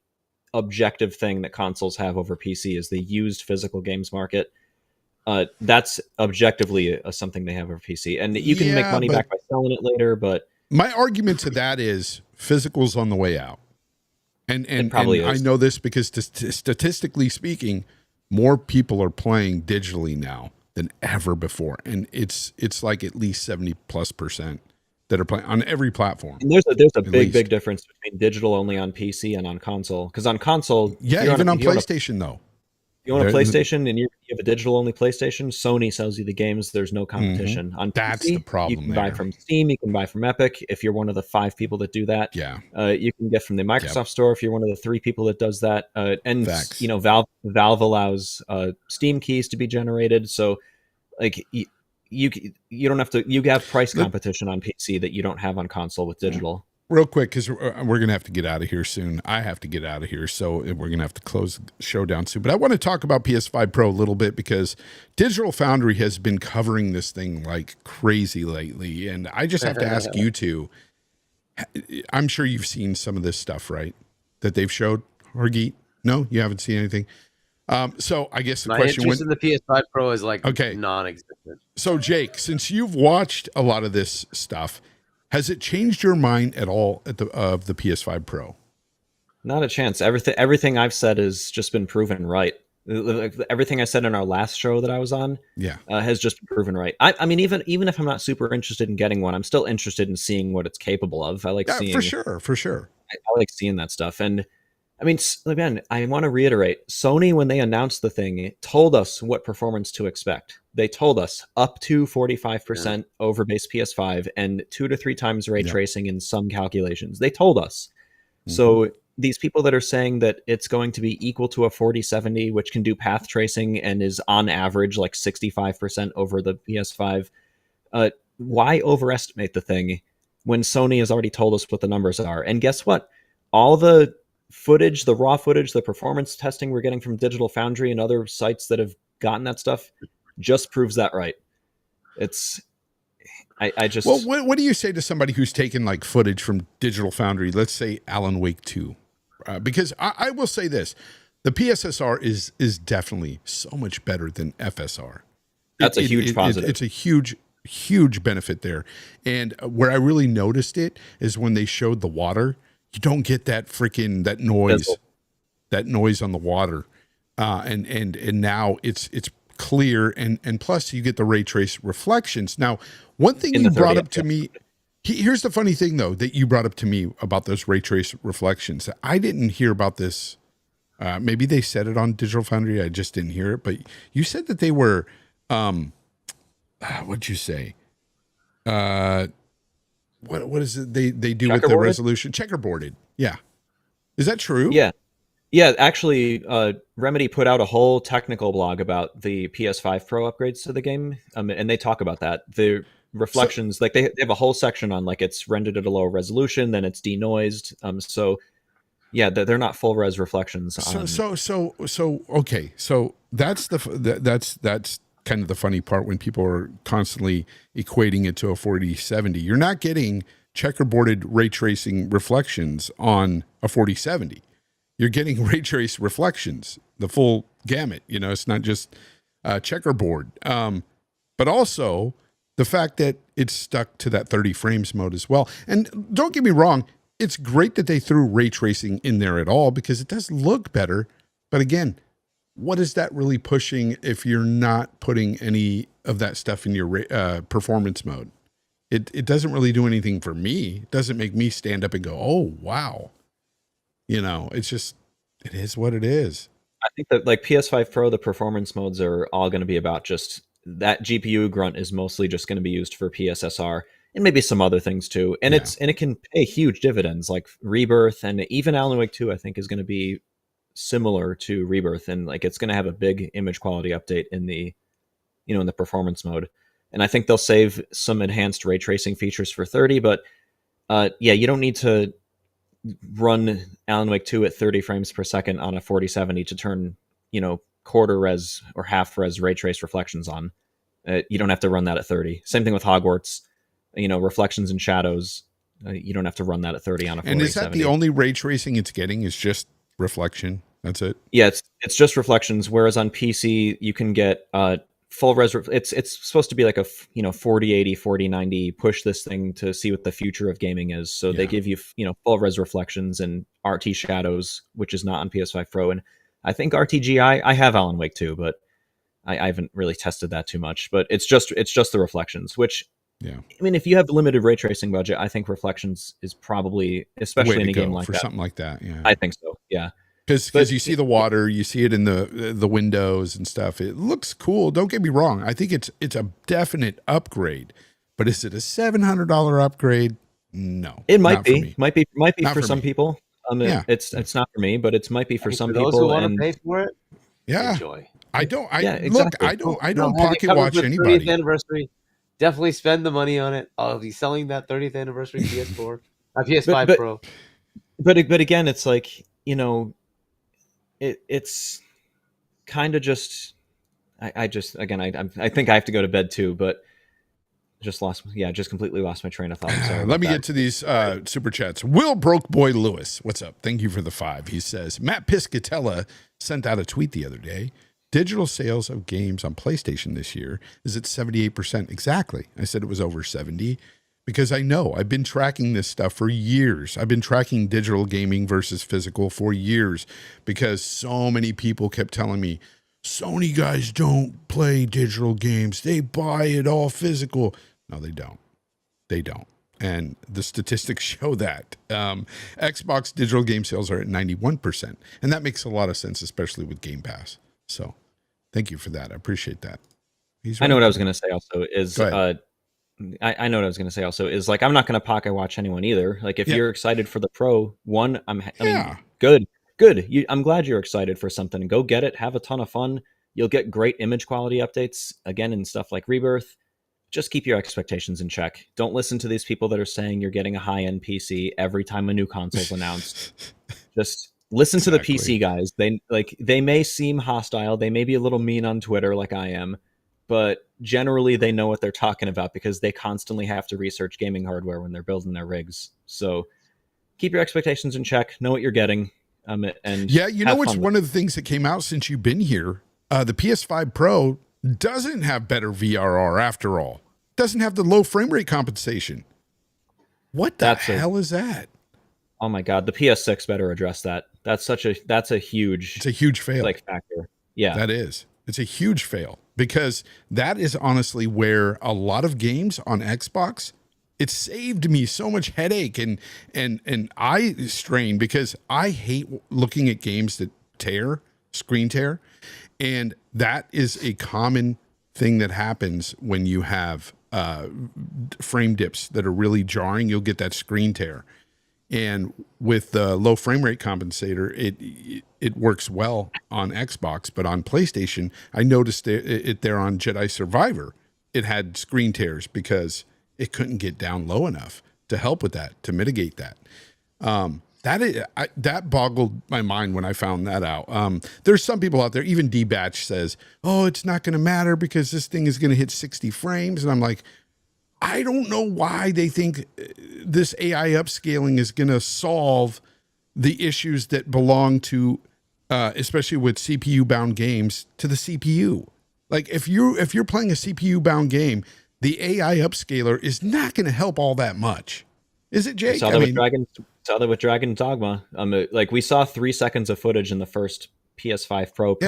objective thing that consoles have over PC is the used physical games market. That's objectively something they have over PC, and you can make Yeah, money but- back by selling it later. But My argument to that is physical's on the way out. And probably I is. know this because statistically speaking, more people are playing digitally now than ever before. And it's like at least 70+% that are playing on every platform. and there's a least. big difference between digital only on PC and on console. Because on console, Yeah, if you're even on if you own a- PlayStation though. If you own a There- PlayStation and you have a digital only PlayStation, Sony sells you the games. There's no competition. On That's PC, the problem You can buy there. from Steam. You can buy from Epic. If you're one of the 5 people that do that, Yeah. you can get from the Microsoft Store. If you're one of the 3 people that does that, and Facts. Valve allows Steam keys to be generated. So, like you don't have to. You have price competition on PC that you don't have on console with digital. Real quick, because we're going to have to get out of here soon. I have to get out of here, so we're going to have to close the show down soon. But I want to talk about PS5 Pro a little bit because Digital Foundry has been covering this thing like crazy lately. And I just have to ask you two. I'm sure you've seen some of this stuff, right? That they've showed, Hargeet? No, you haven't seen anything? So I guess the My question interest in the PS5 Pro is like Okay. non-existent. So Jake, since you've watched a lot of this stuff, has it changed your mind at all of the PS5 Pro? Not a chance. Everything I've said has just been proven right. Everything I said in our last show that I was on Yeah. has just been proven right. I mean, even if I'm not super interested in getting one, I'm still interested in seeing what it's capable of. I like Yeah, seeing for sure. I like seeing that stuff. And I mean, again, I want to reiterate, Sony, when they announced the thing, told us what performance to expect. They told us up to 45% over base PS5 and 2 to 3 times ray tracing in some calculations. They told us. So these people that are saying that it's going to be equal to a 4070, which can do path tracing and is on average like 65% over the PS5, why overestimate the thing when Sony has already told us what the numbers are? And guess what? All the footage, the raw footage, the performance testing we're getting from Digital Foundry and other sites that have gotten that stuff just proves that right. It's I just Well, what do you say to somebody who's taken like footage from Digital Foundry? Let's say Alan Wake 2, because I will say this: the PSSR is definitely so much better than FSR. That's a huge positive. It's a huge benefit there. And where I really noticed it is when they showed the water. You don't get that noise on the water, and now it's clear, and plus you get the ray trace reflections. Now, one thing you brought up to me, here's the funny thing though that you brought up to me about those ray trace reflections. I didn't hear about this. Maybe they said it on Digital Foundry. I just didn't hear it. But you said that they were, what'd you say? What is it they do with the resolution? Checkerboarded. Yeah. Is that true? Yeah. Yeah, actually, Remedy put out a whole technical blog about the PS5 Pro upgrades to the game, and they talk about that. The reflections, like they have a whole section on like it's rendered at a lower resolution, then it's denoised. So yeah, they're not full res reflections. Okay, so that's kind of the funny part when people are constantly equating it to a 4070. You're not getting checkerboarded ray tracing reflections on a 4070. You're getting ray trace reflections, the full gamut. You know, it's not just checkerboard, but also the fact that it's stuck to that 30 frames mode as well. And don't get me wrong, it's great that they threw ray tracing in there at all because it does look better. But again, what is that really pushing if you're not putting any of that stuff in your performance mode? It doesn't really do anything for me. It doesn't make me stand up and go, oh, wow. You know, it's just, it is what it is. I think that like PS5 Pro, the performance modes are all going to be about just that GPU grunt is mostly just going to be used for PSSR and maybe some other things too. And it can pay huge dividends like Rebirth, and even Alan Wake 2, I think, is going to be similar to Rebirth, and like it's going to have a big image quality update in the, you know, in the performance mode. And I think they'll save some enhanced ray tracing features for 30, but yeah, you don't need to run Alan Wake 2 at 30 frames per second on a 4070 to turn, you know, quarter res or half res ray trace reflections on. You don't have to run that at 30. Same thing with Hogwarts, you know, reflections and shadows. You don't have to run that at 30 on a 4070. And is that the only ray tracing it's getting is just reflection? That's it? Yeah, it's just reflections. Whereas on PC, you can get full res. It's supposed to be like a 4080, 4090. Push this thing to see what the future of gaming is. So they give you full res reflections and RT shadows, which is not on PS5 Pro. And I think RTGI. I have Alan Wake 2, but I haven't really tested that too much. But it's just the reflections. Which I mean, if you have a limited ray tracing budget, I think reflections is probably, especially in a game like for that, something like that. Yeah, I think so. Yeah. Because you see the water, you see it in the windows and stuff. It looks cool. Don't get me wrong. I think it's a definite upgrade. But is it a $700 upgrade? No, it might be. Might be Not for some people. It's not for me, but it might be for some people. Those who want to pay for it, yeah. enjoy. Look, I don't pocket watch anybody. 30th anniversary. Definitely spend the money on it. I'll be selling that 30th anniversary PS4, PS5 Pro. But again, it's like, you know. It's kind of just I think I have to go to bed too, but just completely lost my train of thought. Let me get to these super chats. Will Broke Boy Lewis, what's up? Thank you for the 5. He says Matt Piscatella sent out a tweet the other day. Digital sales of games on PlayStation this year is at 78%. Exactly. I said it was over 70. Because I know I've been tracking this stuff for years. I've been tracking digital gaming versus physical for years because so many people kept telling me, Sony guys don't play digital games. They buy it all physical. No, they don't. They don't. And the statistics show that. Xbox digital game sales are at 91%. And that makes a lot of sense, especially with Game Pass. So thank you for that. I appreciate that. I know what I was going to say also is... I know what I was going to say also is like, I'm not going to pocket watch anyone either. Like if you're excited for the Pro one, I mean, good. I'm glad you're excited for something. Go get it. Have a ton of fun. You'll get great image quality updates again and stuff like Rebirth. Just keep your expectations in check. Don't listen to these people that are saying you're getting a high-end PC every time a new console's announced. Just listen to the PC guys. They may seem hostile. They may be a little mean on Twitter like I am, but generally they know what they're talking about because they constantly have to research gaming hardware when they're building their rigs. So keep your expectations in check, know what you're getting. And yeah, you know what's fun one of the things that came out since you've been here? The PS5 Pro doesn't have better VRR after all. Doesn't have the low frame rate compensation. What the hell is that? Oh my God, the PS6 better address that. That's a huge. It's a huge fail. Factor. Yeah, that is. It's a huge fail because that is honestly where a lot of games on Xbox, it saved me so much headache and eye strain because I hate looking at games that screen tear. And that is a common thing that happens when you have frame dips that are really jarring. You'll get that screen tear. And with the low frame rate compensator, it works well on Xbox, but on PlayStation, I noticed it there on Jedi Survivor. It had screen tears because it couldn't get down low enough to help with that, to mitigate that. That boggled my mind when I found that out. There's some people out there, even D-Batch says, oh, it's not going to matter because this thing is going to hit 60 frames. And I'm like, I don't know why they think this AI upscaling is going to solve the issues that belong to, especially with CPU-bound games, to the CPU. Like if you're playing a CPU-bound game, the AI upscaler is not going to help all that much, is it, Jake? Saw that with Dragon Dogma. Like we saw 3 seconds of footage in the first PS5 Pro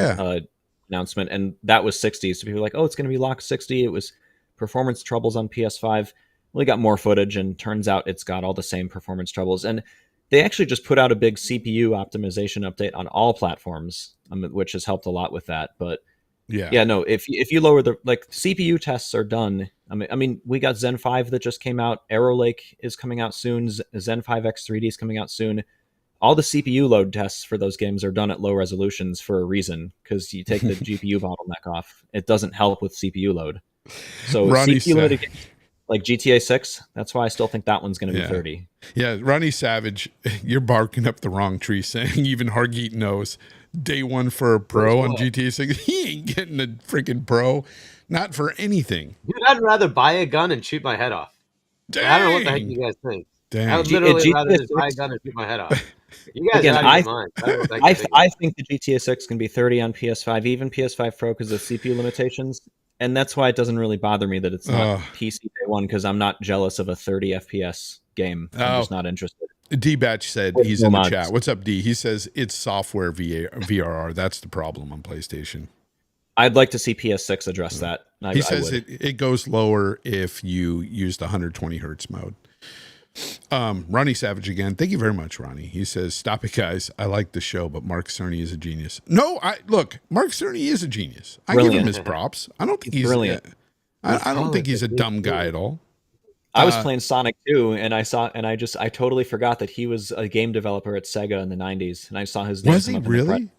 announcement, and that was 60. So people were like, "Oh, it's going to be locked 60." It was performance troubles on PS5. We got more footage, and turns out it's got all the same performance troubles. And they actually just put out a big CPU optimization update on all platforms, which has helped a lot with that. But no, if you lower the CPU tests are done. I mean, we got Zen 5 that just came out. Arrow Lake is coming out soon. Zen 5 X3D is coming out soon. All the CPU load tests for those games are done at low resolutions for a reason, because you take the GPU bottleneck off. It doesn't help with CPU load. So CPU limited games, like GTA 6, that's why I still think that one's going to be 30. Yeah, Ronnie Savage, you're barking up the wrong tree saying even Hargeet knows day one for a Pro on GTA 6. He ain't getting a freaking Pro. Not for anything. Dude, I'd rather buy a gun and shoot my head off. Dang. I don't know what the heck you guys think. Dang. I would literally rather just buy a gun and shoot my head off. You guys are out of your mind. I think the GTA 6 can be 30 on PS5, even PS5 Pro, because of CPU limitations. And that's why it doesn't really bother me that it's not PC day one, because I'm not jealous of a 30 FPS game. I'm just not interested. D-Batch said he's in the chat. What's up, D? He says it's software VRR. That's the problem on PlayStation. I'd like to see PS6 address that. He says it goes lower if you use the 120 hertz mode. Ronnie Savage again. Thank you very much, Ronnie. He says, stop it, guys. I like the show, but Mark Cerny is a genius. No, look, Mark Cerny is a genius. I give him his props. I don't think he's brilliant. I don't think he's a dumb guy at all. I was playing Sonic 2, and I totally forgot that he was a game developer at Sega in the 90s, and I saw his name. Was he really?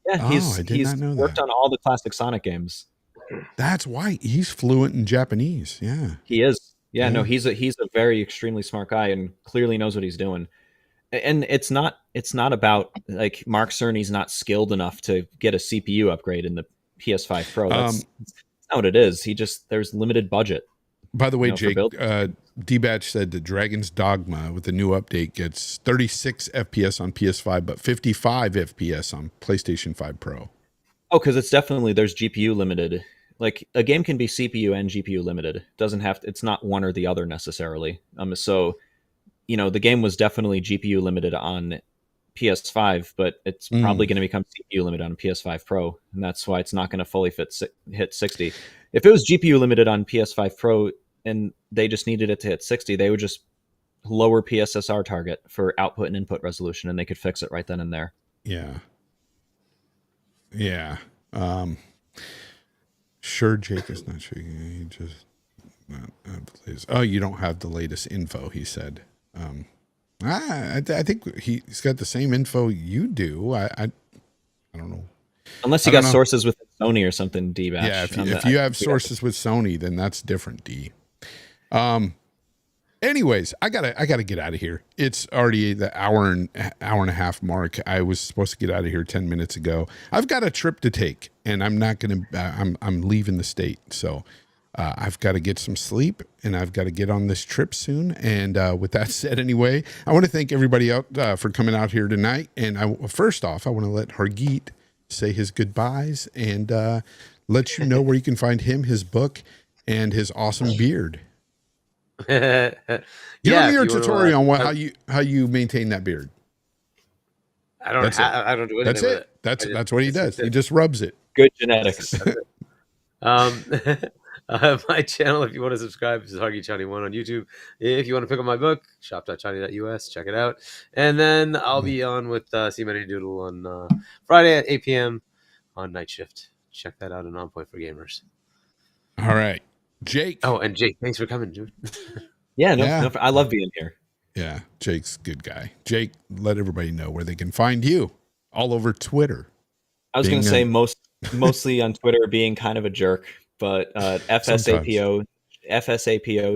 Yeah, he's worked on all the classic Sonic games. That's why he's fluent in Japanese. Yeah, he is. Yeah, no, he's a very extremely smart guy and clearly knows what he's doing. And it's not about like Mark Cerny's not skilled enough to get a CPU upgrade in the PS5 Pro. That's not what it is. There's limited budget. By the way, Jake, D-Batch said that Dragon's Dogma with the new update gets 36 FPS on PS5, but 55 FPS on PlayStation 5 Pro. Oh, because there's GPU limited. Like a game can be CPU and GPU limited. It's not one or the other necessarily. So, the game was definitely GPU limited on PS5, but it's probably going to become CPU limited on PS5 Pro, and that's why it's not going to fully hit 60. If it was GPU limited on PS5 Pro and they just needed it to hit 60, they would just lower PSSR target for output and input resolution, and they could fix it right then and there. Yeah. Sure, Jake is not sure. He just you don't have the latest info, he said. I think he's got the same info you do. I don't know. Unless you got sources with Sony or something, D-Batch. Yeah, if you have sources with Sony, then that's different, D. Anyways, I gotta get out of here. It's already the hour and a half mark. I was supposed to get out of here 10 minutes ago. I've got a trip to take, and I'm not gonna. I'm leaving the state, so I've got to get some sleep, and I've got to get on this trip soon. And with that said, anyway, I want to thank everybody out for coming out here tonight. And first off, I want to let Hargeet say his goodbyes and let you know where you can find him, his book, and his awesome beard. Give me your tutorial on how you maintain that beard. I don't do anything That's with it. That's what he does. He just rubs it. Good genetics. My channel, if you want to subscribe, is Hargeet1 on YouTube. If you want to pick up my book, shop.chani.us, check it out. And then I'll be on with See Many Doodle on Friday at 8 p.m. on Night Shift. Check that out on On Point for Gamers. All right. Jake. Oh, and Jake, thanks for coming, dude. No, I love being here. Yeah, Jake's a good guy. Jake, let everybody know where they can find you. All over Twitter. I was going to say mostly on Twitter being kind of a jerk, but FSAPO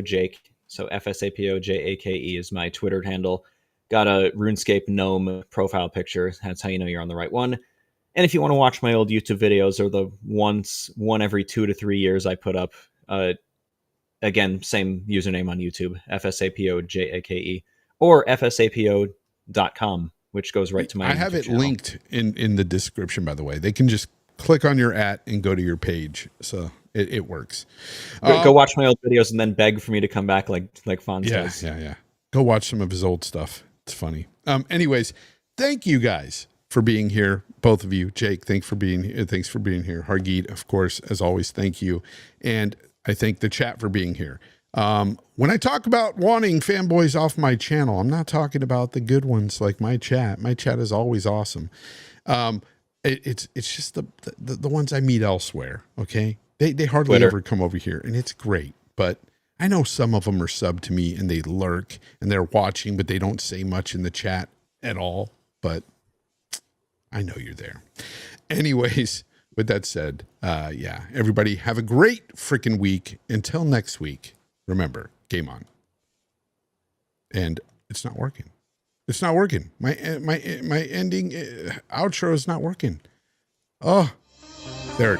Jake. So FSAPO JAKE is my Twitter handle. Got a RuneScape gnome profile picture. That's how you know you're on the right one. And if you want to watch my old YouTube videos or the one every 2 to 3 years I put up, again, same username on YouTube, FSAPO JAKE, or FSAPO.com, which goes right to my I have YouTube it channel. linked in the description, by the way. They can just click on your @ and go to your page. So it works. Go watch my old videos and then beg for me to come back like Fonz does. Yeah. Go watch some of his old stuff. It's funny. Anyways, thank you guys for being here. Both of you. Jake, thanks for being here. Hargeet, of course, as always, thank you. And I thank the chat for being here. When I talk about wanting fanboys off my channel, I'm not talking about the good ones like my chat. My chat is always awesome. It's just the ones I meet elsewhere. Okay. They hardly Twitter. ever come over here, and it's great. But I know some of them are sub to me and they lurk and they're watching, but they don't say much in the chat at all. But I know you're there. Anyways, with that said, everybody have a great freaking week. Until next week, remember, game on. And it's not working. It's not working. My ending outro is not working. Oh, there.